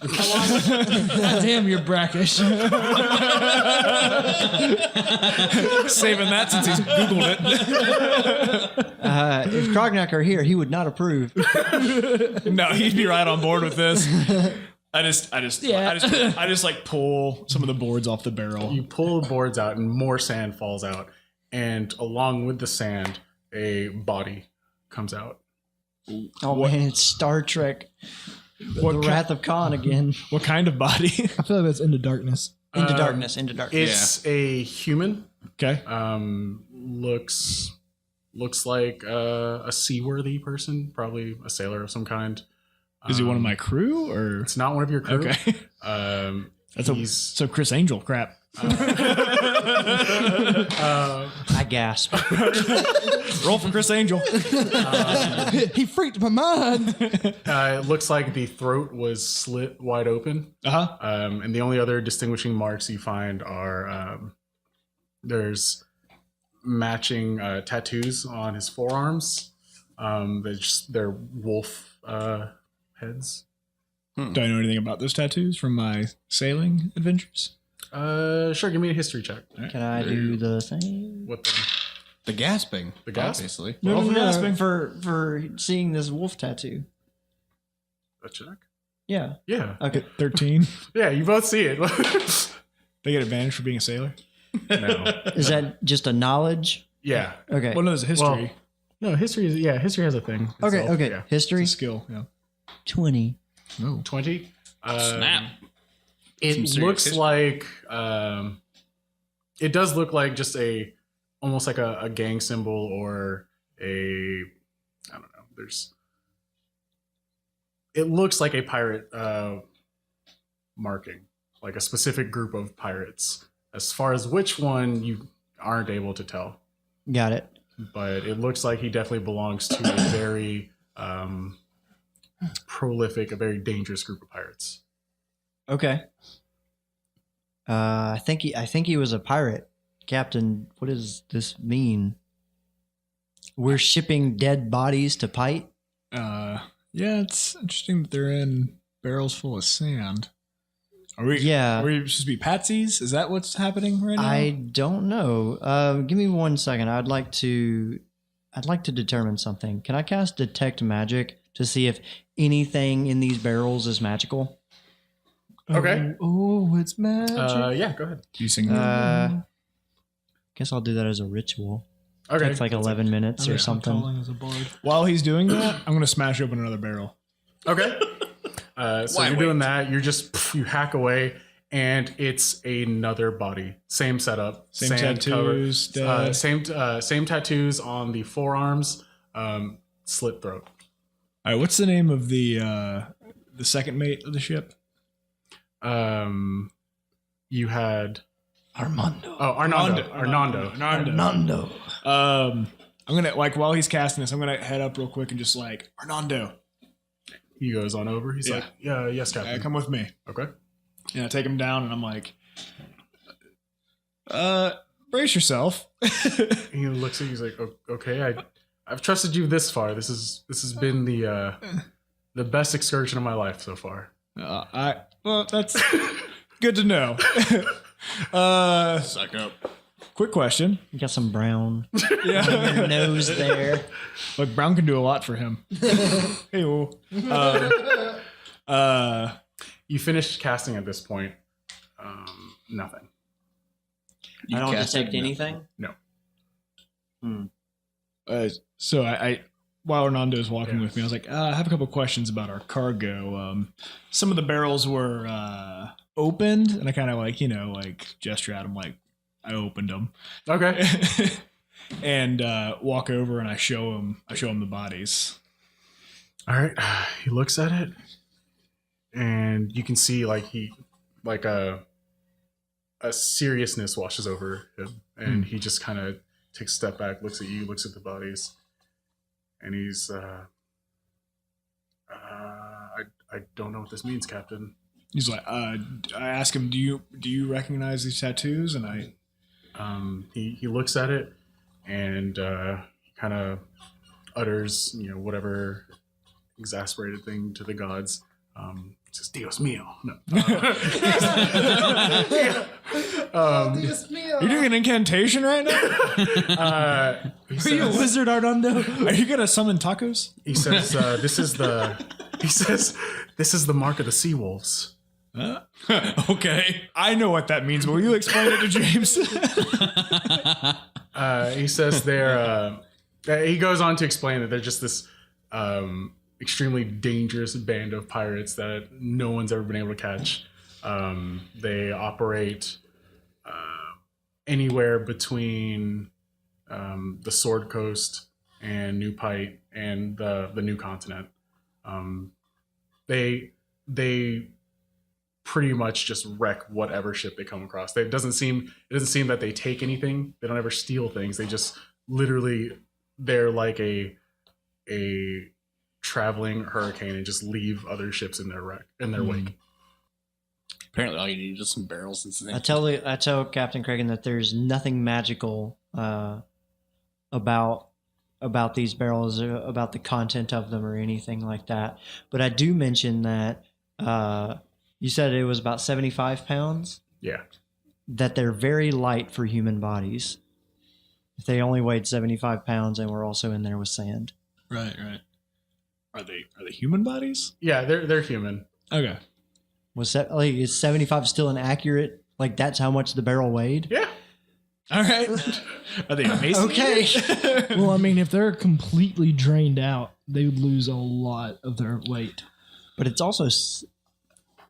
God damn, you're brackish. Saving that since he's Googled it. if Krognak are here, he would not approve. No, he'd be right on board with this. I just like pull some of the boards off the barrel. You pull the boards out, and more sand falls out. And along with the sand, a body comes out. Oh man, it's Star Trek. The Wrath of Khan again. What kind of body? I feel like that's Into Darkness. Into darkness, into darkness. It's a human. Okay. Looks like a seaworthy person, probably a sailor of some kind. Is he one of my crew or? It's not one of your crew. Okay. He's So Chris Angel crap. I gasp. Roll for Chris Angel. He freaked my mind. it looks like the throat was slit wide open. Uh-huh. And the only other distinguishing marks you find are there's matching tattoos on his forearms. They're wolf heads. Do I know anything about those tattoos from my sailing adventures? Sure. Give me a history check. Can I do the thing? What The gasping. The gasp? Obviously. No, Roll for gasping. for seeing this wolf tattoo. a check? Yeah. Yeah. Okay. 13. Yeah. You both see it. They get advantage for being a sailor? No. Is that just a knowledge? Yeah. Okay. Well, no, it's a history. No, history is history has a thing. Okay. itself. Okay. Yeah. History. It's a skill. Yeah. 20. 20. Snap. It Some serious looks history. like it does look like just almost like a gang symbol or I don't know. It looks like a pirate marking, like a specific group of pirates. As far as which one, you aren't able to tell, Got it. but it looks like he definitely belongs to a very prolific, a very dangerous group of pirates. Okay. I think he was a pirate. Captain, what does this mean? We're shipping dead bodies to Pite? Yeah, it's interesting that they're in barrels full of sand. Are we supposed to be patsies? Is that what's happening right now? I don't know. Give me 1 second. I'd like to determine something. Can I cast Detect Magic to see if anything in these barrels is magical? Okay. Oh, it's magic. Yeah, go ahead. Using Guess I'll do that as a ritual. Okay. Takes like 11 minutes or something. Calling as a bard. While he's doing that, I'm going to smash open another barrel. Okay. So Why you're wait? doing that. You're just you hack away, and it's another body. Same setup. Same sand tattoos, cover, dead. same tattoos on the forearms. Slit throat. All right, what's the name of the second mate of the ship? You had Armando. Arnando. I'm gonna while he's casting this, I'm gonna head up real quick and just like Arnando. He goes on over. He's Yeah. like, yeah, yes, Captain. Come with me. Okay. And I take him down, and I'm like, brace yourself. He looks at you. He's like, okay, I've trusted you this far. This has been the best excursion of my life so far. Well, that's good to know. Suck up. Quick question. You got some brown Yeah. on your nose there. Look, Brown can do a lot for him. Hey, You finished casting at this point. Nothing. I don't casted detect anything? No. So I while Hernando was walking with me, I was like, I have a couple questions about our cargo. Some of the barrels were opened, and I kind of like gesture at them like I opened them. Okay. And walk over and I show him the bodies. All right. He looks at it, and you can see a seriousness washes over him, and he just kind of takes a step back, looks at you, looks at the bodies, and he's I don't know what this means, Captain. He's like, I ask him, do you recognize these tattoos? And I he looks at it and kind of utters whatever exasperated thing to the gods. Says Dios mío. No. You're doing an incantation right now? Are you a wizard, Arnando? Are you gonna summon tacos? He says this is the mark of the sea wolves. Okay. I know what that means, but will you explain it to James? He says he goes on to explain that they're just this extremely dangerous band of pirates that no one's ever been able to catch. They operate anywhere between the Sword Coast and New Pite and the New Continent. They pretty much just wreck whatever ship they come across. It doesn't seem that they take anything. They don't ever steal things. They just literally, they're like a traveling hurricane and just leave other ships in their wake. Apparently, all you need is just some barrels and I things. tell Captain Cragen that there's nothing magical about these barrels, or about the content of them, or anything like that. But I do mention that You said it was about 75 pounds? Yeah. That they're very light for human bodies. If they only weighed 75 pounds and were also in there with sand. Right. Are they human bodies? Yeah, they're human. Okay. Is 75 still an accurate? Like that's how much the barrel weighed? Yeah. All right. Are they amazing? Okay. Well, I mean, if they're completely drained out, they would lose a lot of their weight. But it's also...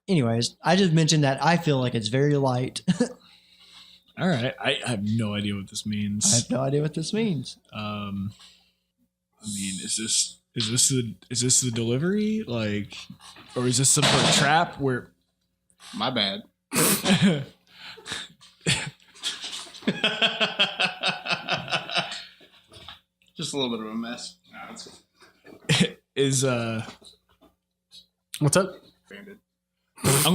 Anyways, I just mentioned that I feel like it's very light. All right. I have no idea what this means. I have no idea what this means. I mean, is this the delivery? Like, or is this some sort of trap where? My bad. Just a little bit of a mess. Is What's up?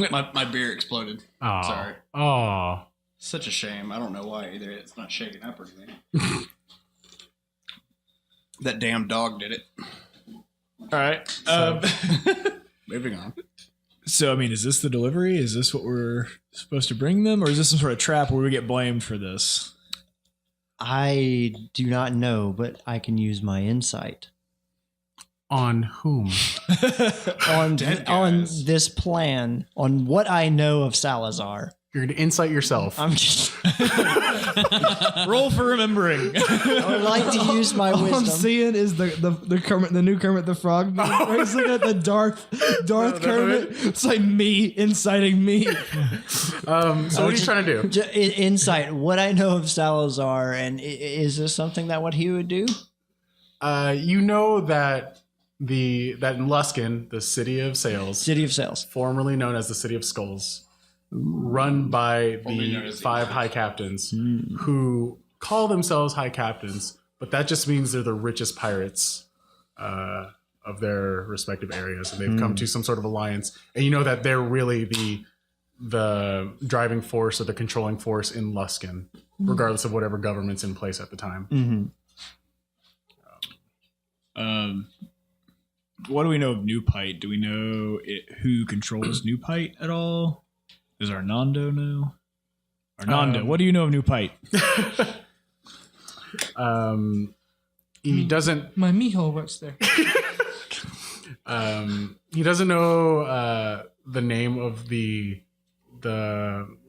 My beer exploded. Oh. Sorry. Oh. Such a shame. I don't know why either. It's not shaking up or anything. That damn dog did it. all right. Moving on. So I mean, is this the delivery? Is this what we're supposed to bring them, or is this some sort of trap where we get blamed for this? I do not know, but I can use my insight. On whom? on this plan, on what I know of Salazar. You're going to insight yourself. I'm just... Roll for remembering. I would like to use my All I'm wisdom. seeing is the Kermit, the new Kermit the Frog. Where he's looking at the Darth Kermit. It's like me inciting me. So what are you trying to do? Insight, what I know of Salazar, and is this something that what he would do? You know that in Luskin, the city of Sales, City of Sales. formerly known as the City of Skulls, run by Formerly known the as the 5 Eagles. high captains who call themselves high captains, but that just means they're the richest pirates of their respective areas, and they've come to some sort of alliance. And you know that they're really the driving force or the controlling force in Luskin, regardless of whatever government's in place at the time. What do we know of New Pite? Do we know who controls New Pite at all? Does Arnando know? Arnando, what do you know of New Pite? He doesn't. My mijo works there. He doesn't know the name of the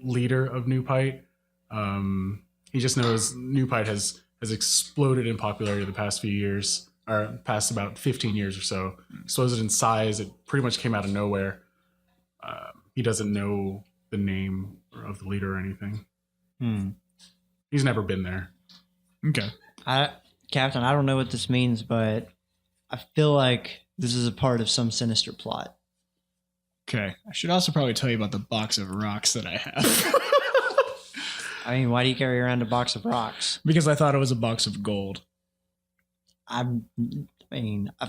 leader of New Pite. He just knows New Pite has exploded in popularity the past few years, or past about 15 years or so. Exploded in size. It pretty much came out of nowhere. He doesn't know the name of the leader or anything. He's never been there. Okay. Captain, I don't know what this means, but I feel like this is a part of some sinister plot. Okay. I should also probably tell you about the box of rocks that I have. I mean, why do you carry around a box of rocks? Because I thought it was a box of gold. I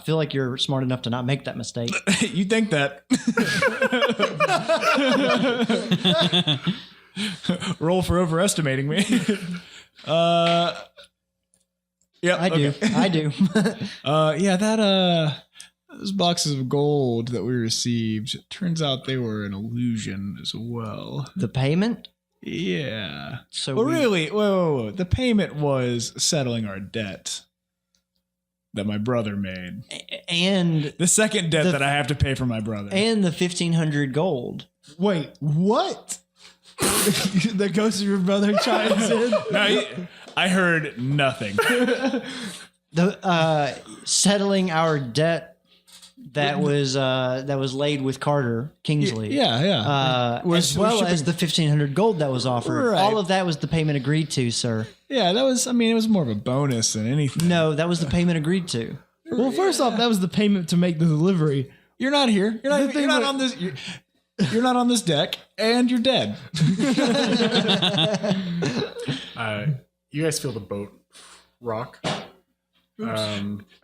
feel like you're smart enough to not make that mistake. You think that. Roll for overestimating me. Yeah, I do. Yeah, those boxes of gold that we received, turns out they were an illusion as well. The payment? Yeah. So Well, really, whoa. The payment was settling our debt that my brother made. And The second debt that I have to pay for my brother. the 1,500 gold. Wait, what? The ghost of your brother chimes in. No, I heard nothing. The settling our debt that was laid with Carter Kingsley. Yeah. As well as the 1,500 gold that was offered. Right. All of that was the payment agreed to, sir. Yeah, it was more of a bonus than anything. No, that was the payment agreed to. Well, first off, that was the payment to make the delivery. You're not here. You're not on this. You're not on this deck, and you're dead. You guys feel the boat rock.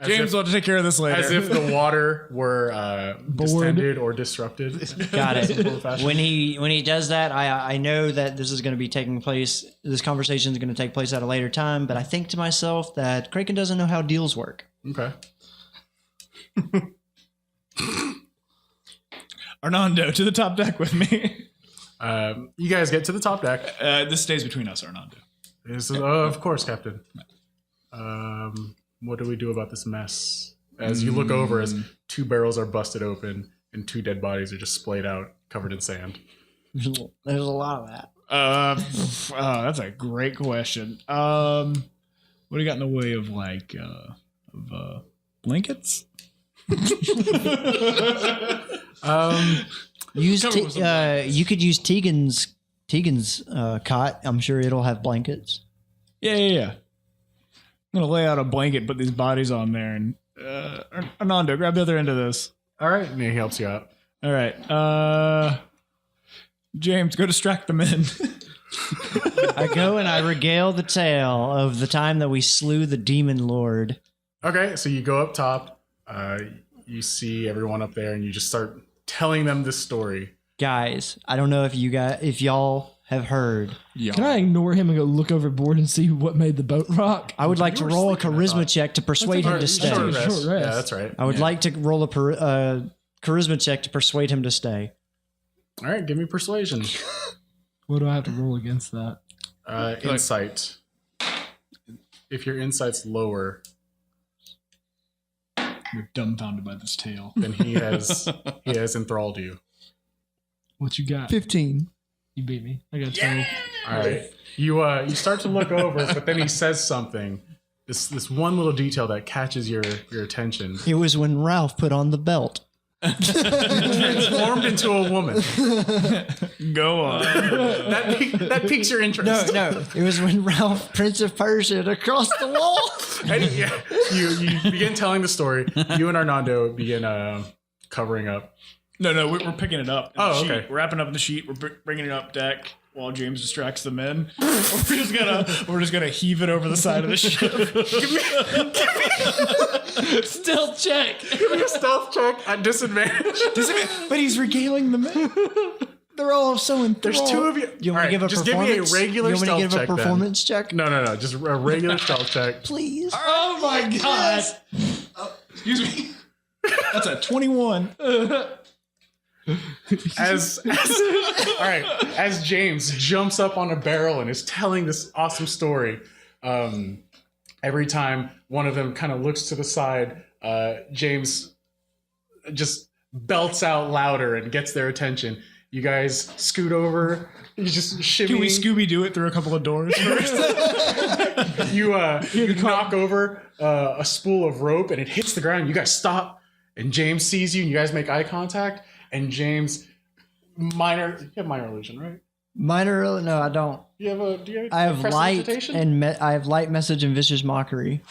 James will take care of this later. As if the water were distended or disrupted. Got it. When he does that, I know that this is going to be taking place. This conversation is going to take place at a later time. But I think to myself that Kraken doesn't know how deals work. Okay. Arnando, to the top deck with me. You guys get to the top deck. This stays between us, Arnando. Of course, Captain. What do we do about this mess? As you look over, as 2 barrels are busted open and 2 dead bodies are just splayed out, covered in sand. There's a lot of that. That's a great question. What do you got in the way of blankets? You could use Tegan's cot. I'm sure it'll have blankets. Yeah. I'm gonna lay out a blanket, put these bodies on there, and Arnando, grab the other end of this. All right, and he helps you out. All right, James, go distract the men. I go and I regale the tale of the time that we slew the demon lord. Okay, so you go up top. You see everyone up there, and you just start telling them this story. Guys, I don't know if y'all have heard. Can I ignore him and go look overboard and see what made the boat rock? I would like to roll a charisma check to persuade him to stay. Short rest. Short rest. Yeah, that's right. I would like to roll a charisma check to persuade him to stay. All right, give me persuasion. What do I have to roll against that? Insight. If your insight's lower, You're dumbfounded by this tale. then he has enthralled you. What you got? 15. You beat me. I got 12. All right. You start to look over, but then he says something. This one little detail that catches your attention. It was when Ralph put on the belt. Transformed into a woman. Go on. That piques your interest. No. It was when Ralph, Prince of Persia, across the wall. And you begin telling the story. You and Arnando begin covering up. No, we're picking it up. Oh, sheet. okay. We're wrapping up in the sheet. We're bringing it up deck while James distracts the men. We're just gonna heave it over the side of the ship. Stealth check. Give me a stealth check at disadvantage. But he's regaling the men. They're all so enthralled. There's 2 of you. You want All to right, give a just give me a performance? regular You want me stealth to give check a performance check? No. Just a regular stealth check. Please. Oh my god. Excuse me. That's a 21. As James jumps up on a barrel and is telling this awesome story, every time one of them kind of looks to the side, James just belts out louder and gets their attention. You guys scoot over. You just shimmy. Can we Scooby-Doo it through a couple of doors first? You knock over a spool of rope and it hits the ground. You guys stop, and James sees you, and you guys make eye contact. And James, you have minor illusion, right? Minor? No, I don't. I have light and I have light, message, and vicious mockery.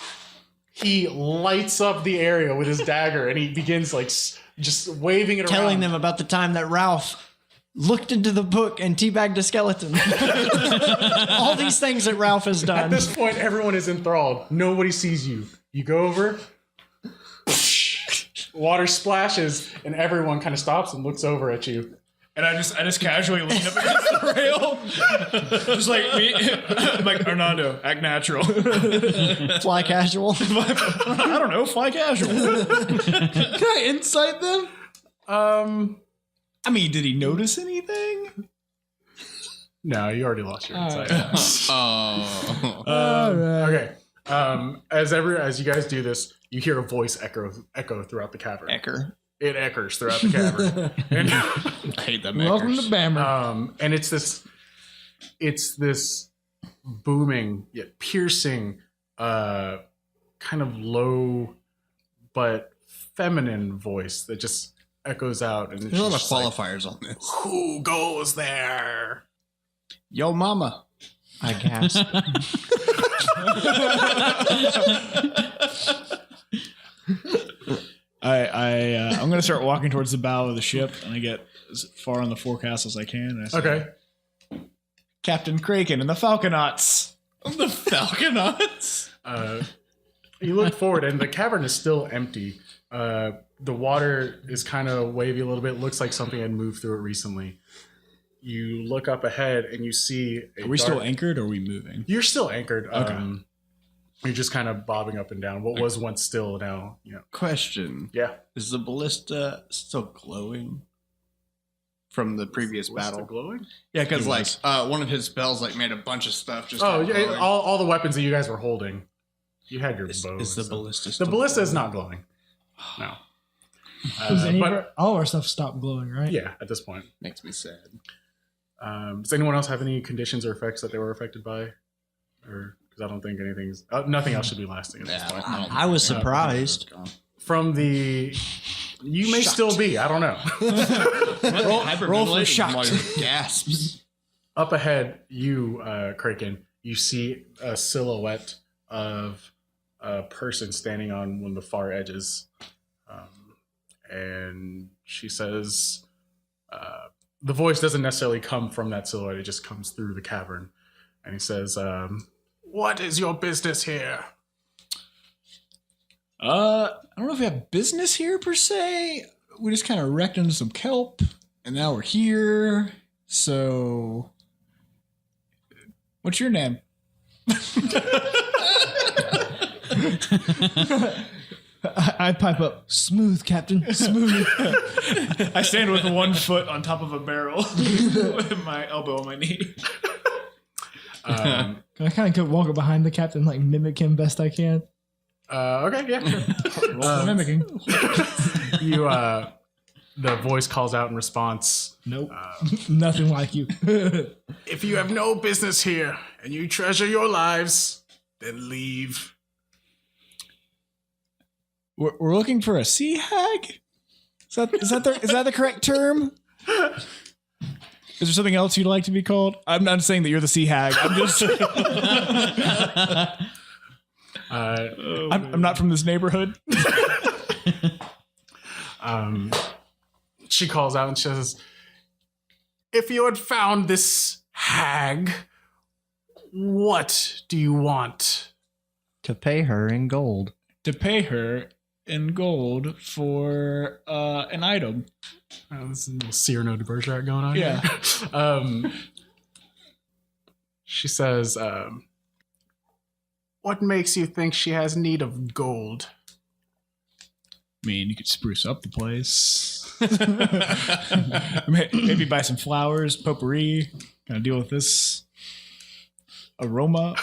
He lights up the area with his dagger, and he begins just waving it around, telling them about the time that Ralph looked into the book and teabagged a skeleton. All these things that Ralph has done. At this point, everyone is enthralled. Nobody sees you. You go over. Water splashes, and everyone kind of stops and looks over at you. And I just casually lean up against the rail. Just like me. I'm like, Arnando, act natural. Fly casual. I don't know, fly casual. Can I insight them? I mean, did he notice anything? No, you already lost your insight. Oh. All right. Okay. As you guys do this, you hear a voice echo throughout the cavern. It echoes throughout the cavern. And, I hate that. Welcome to Bammer. and it's this booming yet piercing, kind of low but feminine voice that just echoes out. And There's a lot of qualifiers on this. Who goes there? Yo, mama. I gasp. I'm gonna start walking towards the bow of the ship, and I get as far on the forecast as I can. And I say, Okay. Captain Kraken and the Falconauts. The Falconauts? You look forward, and the cavern is still empty. The water is kind of wavy a little bit. Looks like something had moved through it recently. You look up ahead, and you see. Are we still anchored, or are we moving? You're still anchored. Okay. You're just kind of bobbing up and down. What was once still now, Question. Yeah. Is the ballista still glowing? from the previous What's battle. glowing? Yeah, because like one of his spells like made a bunch of stuff. Just Oh, not yeah, glowing. all the weapons that you guys were holding. You had your bow. Is and the stuff. ballista? The still ballista is glowing? not glowing. No. Does any of But all of our stuff stop glowing, right? yeah, at this point. Makes me sad. Does anyone else have any conditions or effects that they were affected by? Or because I don't think anything's nothing else should be lasting at this point. I was surprised. From the, you may still be. I don't know. Roll for shock. Gasps. Up ahead, you, Kraken, you see a silhouette of a person standing on one of the far edges. And she says, the voice doesn't necessarily come from that silhouette. It just comes through the cavern. And he says, what is your business here? I don't know if we have business here per se. We just kind of wrecked into some kelp, and now we're here. So, what's your name? I pipe up, smooth, Captain, smooth. I stand with one foot on top of a barrel, with my elbow on my knee. I kind of walk behind the captain, like mimic him best I can. Okay, yeah, sure. Mimicking. You, the voice calls out in response. Nope, nothing like you. If you have no business here and you treasure your lives, then leave. We're looking for a sea hag. Is that the correct term? Is there something else you'd like to be called? I'm not saying that you're the sea hag. I'm just. I'm not from this neighborhood. She calls out and she says, if you had found this hag, what do you want? To pay her in gold. To pay her in gold for an item. Oh, this is a little Cyrano de Bergerac going on Yeah. here. She says, what makes you think she has need of gold? I mean, you could spruce up the place. Maybe buy some flowers, potpourri, kind of deal with this aroma.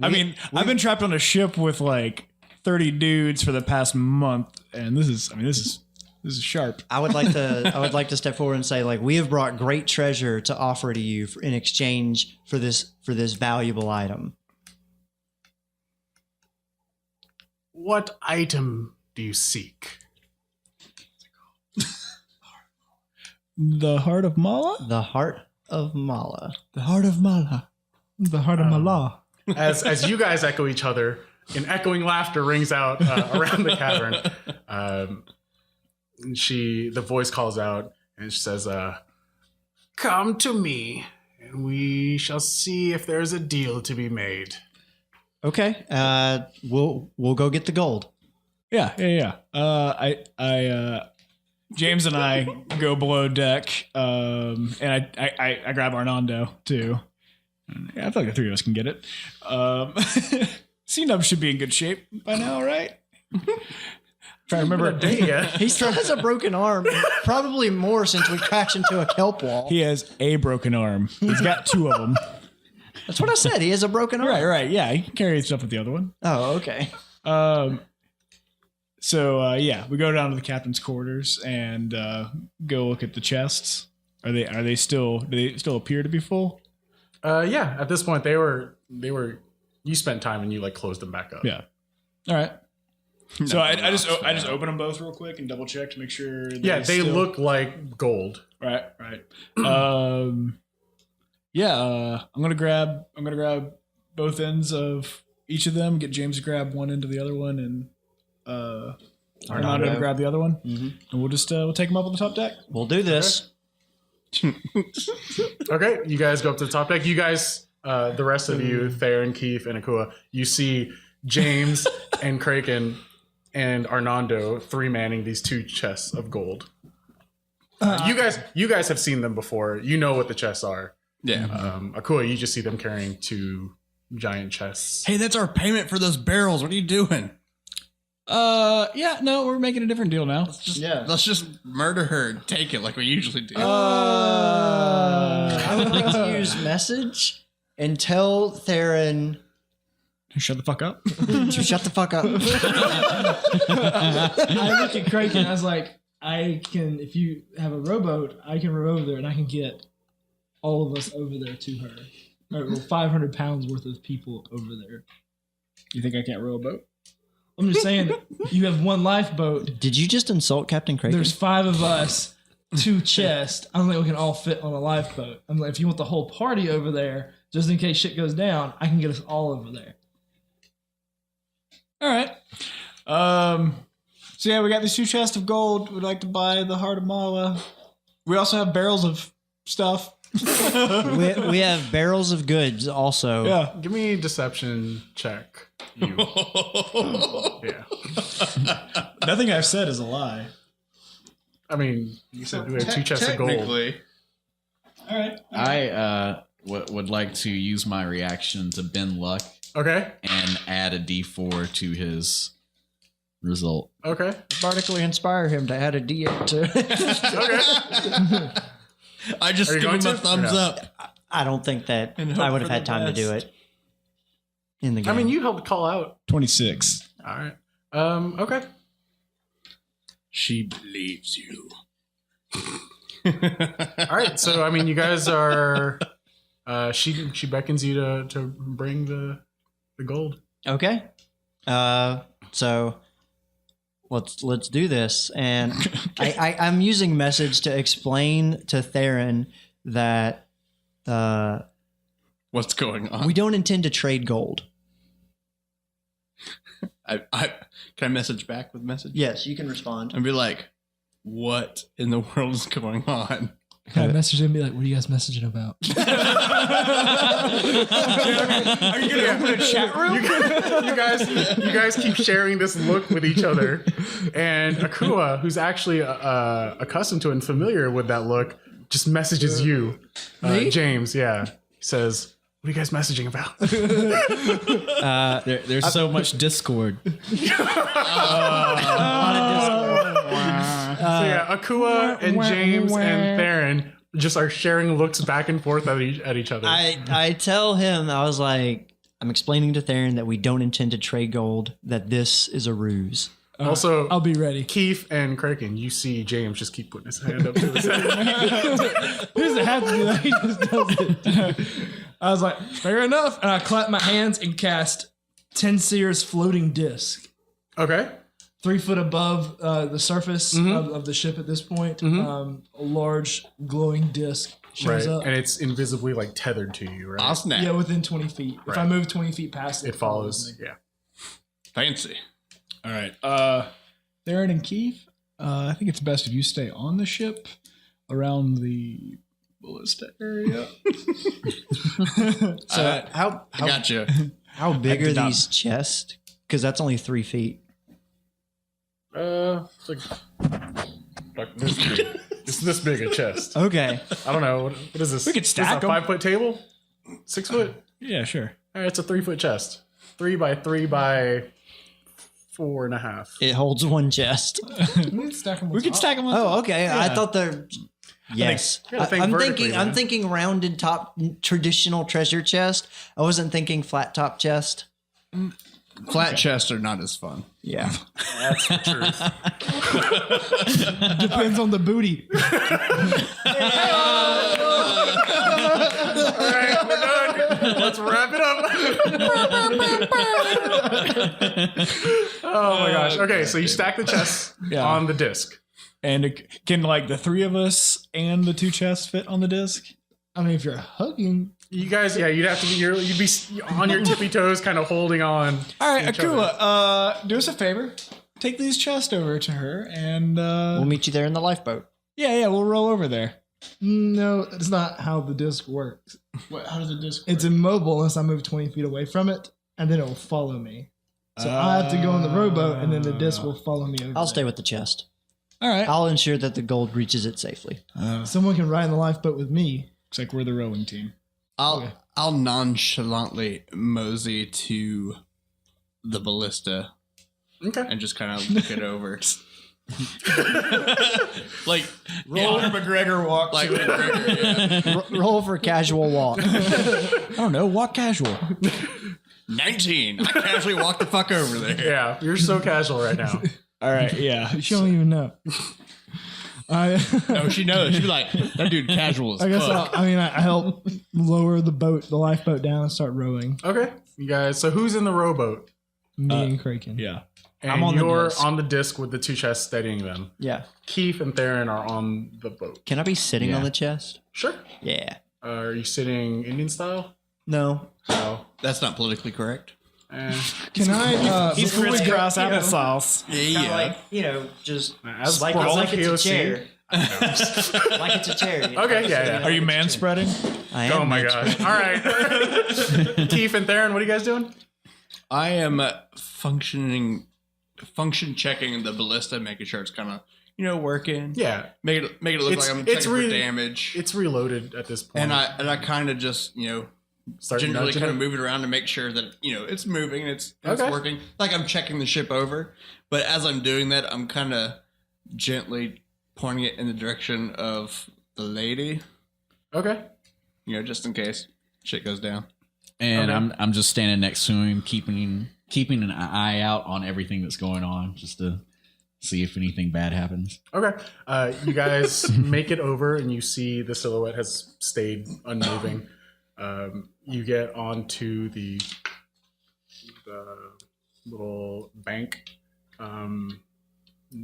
I've been trapped on a ship with like 30 dudes for the past month, and this is sharp. I would like to step forward and say, like, we have brought great treasure to offer to you in exchange for this valuable item. What item do you seek? The Heart of Malla? The Heart of Malla. The Heart of Malla. The Heart of Malla. As you guys echo each other, an echoing laughter rings out around the cavern. The voice calls out and she says, come to me and we shall see if there's a deal to be made. Okay. We'll go get the gold. Yeah. James and I go below deck, and I grab Arnando too. I feel like the three of us can get it. C-Nub should be in good shape by now, right? Trying to remember. He still has a broken arm, probably more since we crashed into a kelp wall. He has a broken arm. He's got two of them. That's what I said. He has a broken arm. Right. Yeah, he can carry stuff with the other one. Oh, okay. So we go down to the captain's quarters and go look at the chests. Do they still appear to be full? Yeah, at this point they were you spent time and you like closed them back up. Yeah. All right. So I just open them both real quick and double check to make sure. They look like gold. Right. I'm gonna grab both ends of each of them. Get James to grab one end of the other one, and Arnando to grab the other one. Mm-hmm. And we'll just we'll take them up on the top deck. We'll do this. Okay, you guys go up to the top deck. You guys, the rest of you, Thayer, Keith, and Akua, you see James and Kraken and Arnando three-manning these two chests of gold. You guys have seen them before. You know what the chests are. Yeah. Akua, you just see them carrying two giant chests. Hey, that's our payment for those barrels. What are you doing? Yeah, no, we're making a different deal now. Let's just murder her and take it like we usually do. I would like to use message and tell Theron Shut the fuck up. to shut the fuck up. I look at Kraken. I was like, I can. If you have a rowboat, I can row over there, and I can get all of us over there to her. Or 500 pounds worth of people over there. You think I can't row a boat? I'm just saying, you have one lifeboat. Did you just insult Captain Kraken? There's 5 of us, 2 chests. I don't think we can all fit on a lifeboat. I'm like, if you want the whole party over there, just in case shit goes down, I can get us all over there. All right. So yeah, we got these 2 chests of gold. We'd like to buy the Heart of Malla. We also have barrels of stuff. we have barrels of goods also. Yeah. Give me a deception check. You. Yeah. Nothing I've said is a lie. I mean, you said we have 2 chests of gold. Technically, All right. I would like to use my reaction to bend luck Okay. and add a D4 to his result. Okay. Bardically inspire him to add a D8 to Okay. I just Are you give him going a to? thumbs Or no? up. I don't think that And hope I would have for had the time to do best. it in the game. I mean, you helped call out. 26. All right. Okay. She believes you. All right. So, I mean, you guys are. She beckons you to bring the gold. Okay. So let's do this. And I'm using message to explain to Theron that What's going on? we don't intend to trade gold. I can I message back with message? Yes, you can respond. And be like, what in the world is going on? Can I message him and be like, what are you guys messaging about? Are you gonna open a chat room? You guys keep sharing this look with each other, and Akua, who's actually accustomed to and familiar with that look, just messages you, James. Yeah, he says, "What are you guys messaging about?" There's so much discord. So yeah, Akua and James and Theron just are sharing looks back and forth at each other. I tell him, I was like, I'm explaining to Theron that we don't intend to trade gold, that this is a ruse. Also, I'll be ready. Keith and Kraken, you see James just keep putting his hand up to his head. He doesn't have to do that. He just does it. I was like, fair enough. And I clap my hands and cast Tenseer's floating disc. Okay. 3 foot above the surface of the ship at this point. A large glowing disc shows Right. up. And it's invisibly like tethered to you, right? I'll snap. Yeah, within 20 feet. If Right. I move 20 feet past it, It follows. me. Yeah. Fancy. All right. Theron and Keith, I think it's best if you stay on the ship around the ballista area. So how Gotcha. how big are did not- these chests? Because that's only 3 feet. It's like this big. It's this big a chest. Okay. I don't know. What is this? We could stack Is this 'em. a 5 foot table? 6 foot? Yeah, sure. All right, it's a 3 foot chest. 3 by 3 by 4.5. It holds one chest. We can stack them. We could stack them on. Oh, okay. I thought they're. Yes, gotta think I'm vertically, thinking. man. I'm thinking rounded top, traditional treasure chest. I wasn't thinking flat top chest. Flat chests are not as fun. Yeah. That's the truth. Depends on the booty. All right, we're done. Let's wrap it up. Oh my gosh. Okay, so you stack the chests Yeah. on the disc. And can like the 3 of us and the 2 chests fit on the disc? I mean, if you're hugging, You guys, yeah, you'd have to be you'd be on your tippy toes, kind of holding on. All right, Each other. Akua, do us a favor. Take these chests over to her, and We'll meet you there in the lifeboat. yeah, we'll roll over there. no, that's not how the disc works. How does the disc? It's immobile unless I move 20 feet away from it, and then it will follow me. So I have to go on the rowboat, and then the disc will follow me over. I'll there. stay with the chest. All right. I'll ensure that the gold reaches it safely. Someone can ride in the lifeboat with me. Looks like we're the rowing team. I'll nonchalantly mosey to the ballista Okay. and just kind of look it over. Like Conor McGregor walked like to it. McGregor, yeah. Roll for casual walk. I don't know. Walk casual. 19. I casually walk the fuck over there. Yeah, you're so casual right now. All right. Yeah. She don't even know. No, she knows. She's like, that dude casual as I guess fuck. I help lower the lifeboat down and start rowing. Okay, you guys. So who's in the rowboat? Me and Kraken. Yeah. And I'm on the you're disc. on the disc with the two chests steadying them. Yeah. Keith and Theron are on the boat. Can I be sitting Yeah. on the chest? Sure. Yeah. Are you sitting Indian style? No. No. That's not politically correct. Can I? He's before we go- crisscross applesauce. Kinda like, just As like, for all like it's a POC. chair. like it's a chair. you know? Okay, yeah. Are you man spreading? I am. Oh my god. All right. Keith and Theron, what are you guys doing? I am function checking the ballista, making sure it's kind of working. Yeah. Make it look It's- like I'm it's checking for really- damage. It's reloaded at this point. And I kind of just start generally nudging kind of it. move it around to make sure that it's moving and it's Okay. working. Like I'm checking the ship over, but as I'm doing that, I'm kind of gently pointing it in the direction of the lady. Okay. Just in case shit goes down. And Okay. I'm just standing next to him, keeping an eye out on everything that's going on, just to see if anything bad happens. Okay. You guys make it over and you see the silhouette has stayed unmoving. You get onto the little bank,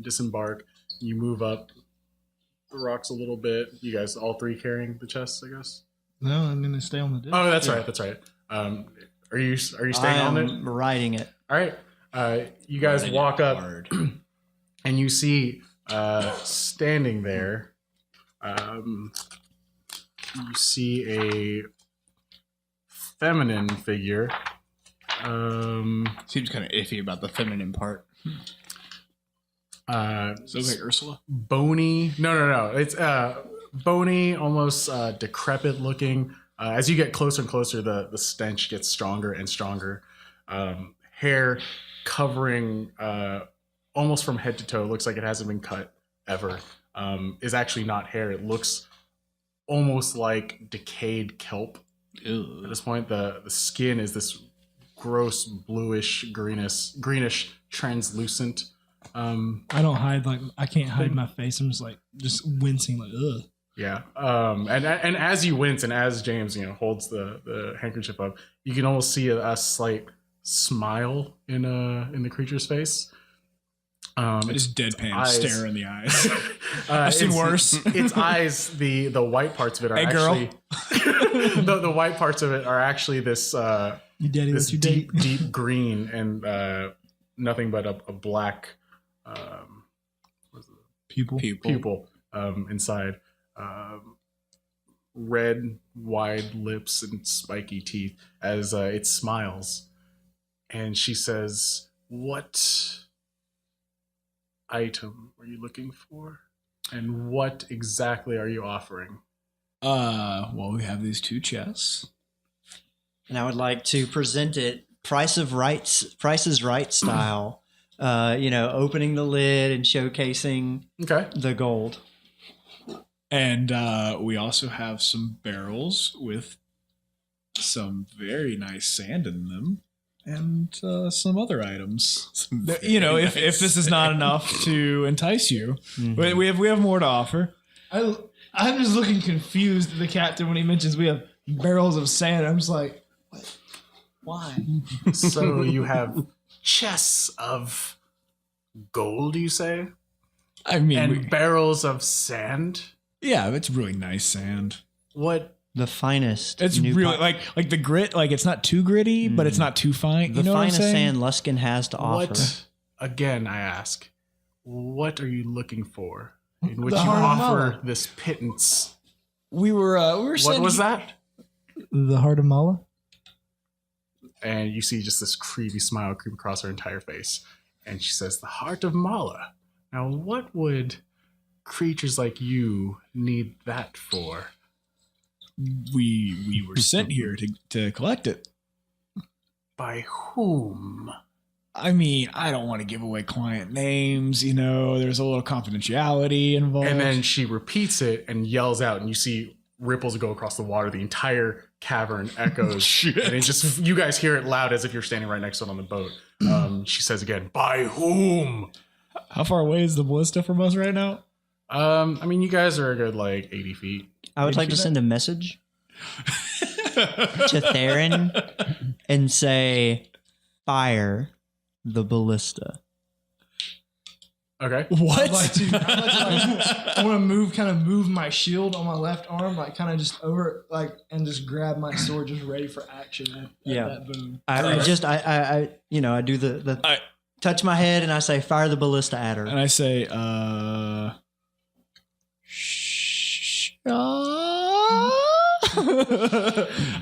disembark. You move up the rocks a little bit. You guys all three carrying the chests, I guess? No, I'm gonna stay on the disc. Oh, that's right. That's right. Are you staying on it? I'm riding it. All right. You guys walk up Hard. and you see standing there, you see a feminine figure. Seems kind of iffy about the feminine part. So like Ursula. Bony. No. It's bony, almost decrepit looking. As you get closer and closer, the stench gets stronger and stronger. Hair covering almost from head to toe. Looks like it hasn't been cut ever. Is actually not hair. It looks almost like decayed kelp. Ew. At this point, the skin is this gross bluish greenish translucent. I don't hide I can't hide my face. I'm just wincing ugh. Yeah. And as you wince and as James holds the handkerchief up, you can almost see a slight smile in the creature's face. Just deadpan eyes. stare in the eyes. I've seen worse. Its eyes, the white parts of it are Hey, girl. actually the white parts of it are actually this You daddy, this what you deep date? deep green and nothing but a black Pupil. pupil inside. Red, wide lips and spiky teeth as it smiles. And she says, "What item are you looking for? And what exactly are you offering?" Well, we have these two chests. And I would like to present it Price is Right style. Opening the lid and showcasing Okay. the gold. And we also have some barrels with some very nice sand in them and some other items. If this is not enough to entice you, Mhm. we have more to offer. I'm just looking confused at the captain when he mentions we have barrels of sand. I'm just like, what? Why? So you have chests of gold, you say? I mean, And barrels of sand? yeah, it's really nice sand. What? The finest. It's new really po- like the grit. Like it's not too gritty, but it's not too fine. the You know finest what I'm saying? sand Luskin has to offer. What? Again, I ask, what are you looking for? In which The you Heart of offer Malla. this pittance. We were What was that? The Heart of Malla? And you see just this creepy smile creep across her entire face. And she says, "The Heart of Malla. Now, what would creatures like you need that for?" we were sent here to collect it. By whom? I mean, I don't want to give away client names. You know, there's a little confidentiality involved. And then she repeats it and yells out, and you see ripples go across the water. The entire cavern echoes. And it just, you guys hear it loud as if you're standing right next to it on the boat. She says again, by whom? How far away is the ballista from us right now? I mean, you guys are a good like 80 feet. I would like to send a message to Theron and say, fire the ballista. Okay. What? I want to move my shield on my left arm, like kind of just over, like, and just grab my sword, just ready for action. At that boom. I do the touch my head and I say, fire the ballista at her. And I say, I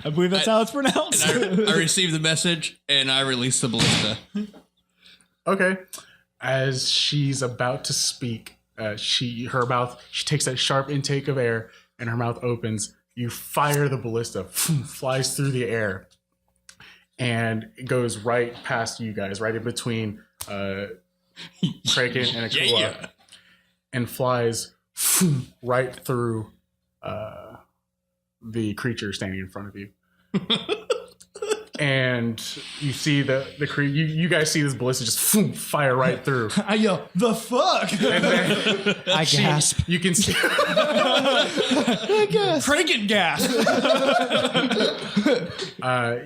believe that's how it's pronounced. I receive the message and I release the ballista. Okay. As she's about to speak, she takes that sharp intake of air and her mouth opens. You fire the ballista, flies through the air, and it goes right past you guys, right in between Kraken and Akua, and flies right through the creature standing in front of you. And you see you guys see this ballista just fire right through. I yell, the fuck? And then I gasp. You can see Kraken gasp.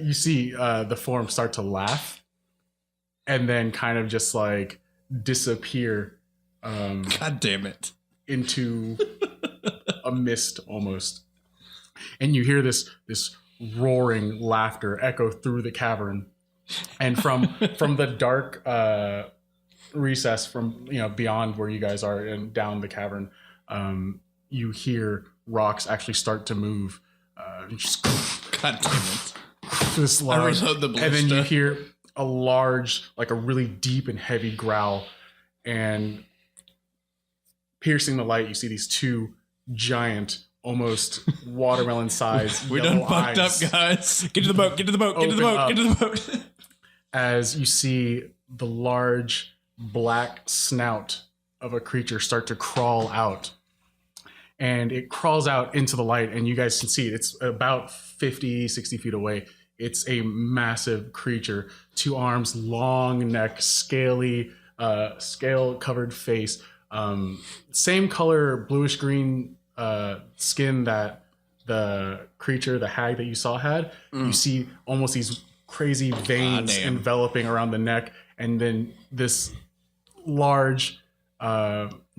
you see the form start to laugh and then kind of just like disappear God damn it. into a mist almost. And you hear this roaring laughter echo through the cavern, and from the dark recess from beyond where you guys are and down the cavern, you hear rocks actually start to move. Just God damn it. this large, reload the ballista. and then you hear a large, like a really deep and heavy growl, and piercing the light, you see these two giant, almost watermelon-sized We yellow done fucked eyes up, guys. Get to the boat. Get to the boat. Get to the Open boat. up. Get to the boat. as you see the large black snout of a creature start to crawl out. And it crawls out into the light, and you guys can see it. It's about 50, 60 feet away. It's a massive creature. 2 arms, long neck, scaly, scale-covered face. Same color, bluish-green skin that the creature, the hag that you saw had. You see almost these crazy veins enveloping around the neck, and then this large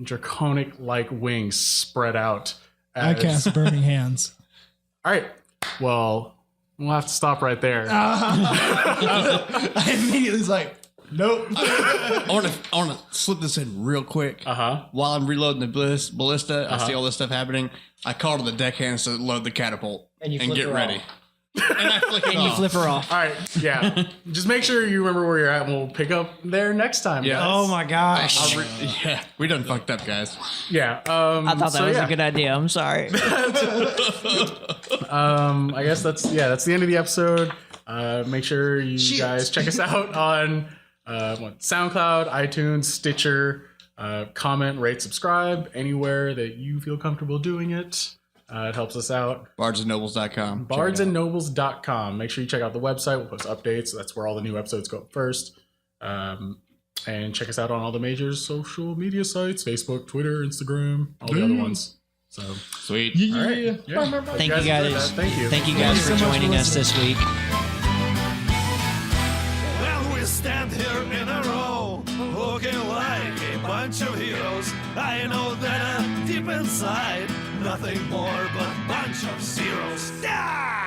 draconic-like wings spread out. I cast Burning Hands. All right. Well, we'll have to stop right there. I immediately was like, nope. I want to slip this in real quick. While I'm reloading the ballista, I see all this stuff happening. I call to the deckhands to load the catapult and get ready. And I flick it off. You flip her off. All right. Yeah. Just make sure you remember where you're at, and we'll pick up there next time. Yeah. guys. Oh my gosh. Yeah, we done fucked up, guys. Yeah. I thought that was a good idea. I'm sorry. I guess that's the end of the episode. Make sure you guys check us out on SoundCloud, iTunes, Stitcher. Comment, rate, subscribe anywhere that you feel comfortable doing it. It helps us out. Bardsandnobles.com. Bardsandnobles.com. Make sure you check out the website. We'll post updates. That's where all the new episodes go up first. And check us out on all the major social media sites: Facebook, Twitter, Instagram, all the other ones. So Sweet. all right. Yeah. Thank you guys. Thank you. Thank you guys for joining us this week. Well, we stand here in a row, looking like a bunch of heroes. I know that deep inside, nothing more but a bunch of zeros. Ah!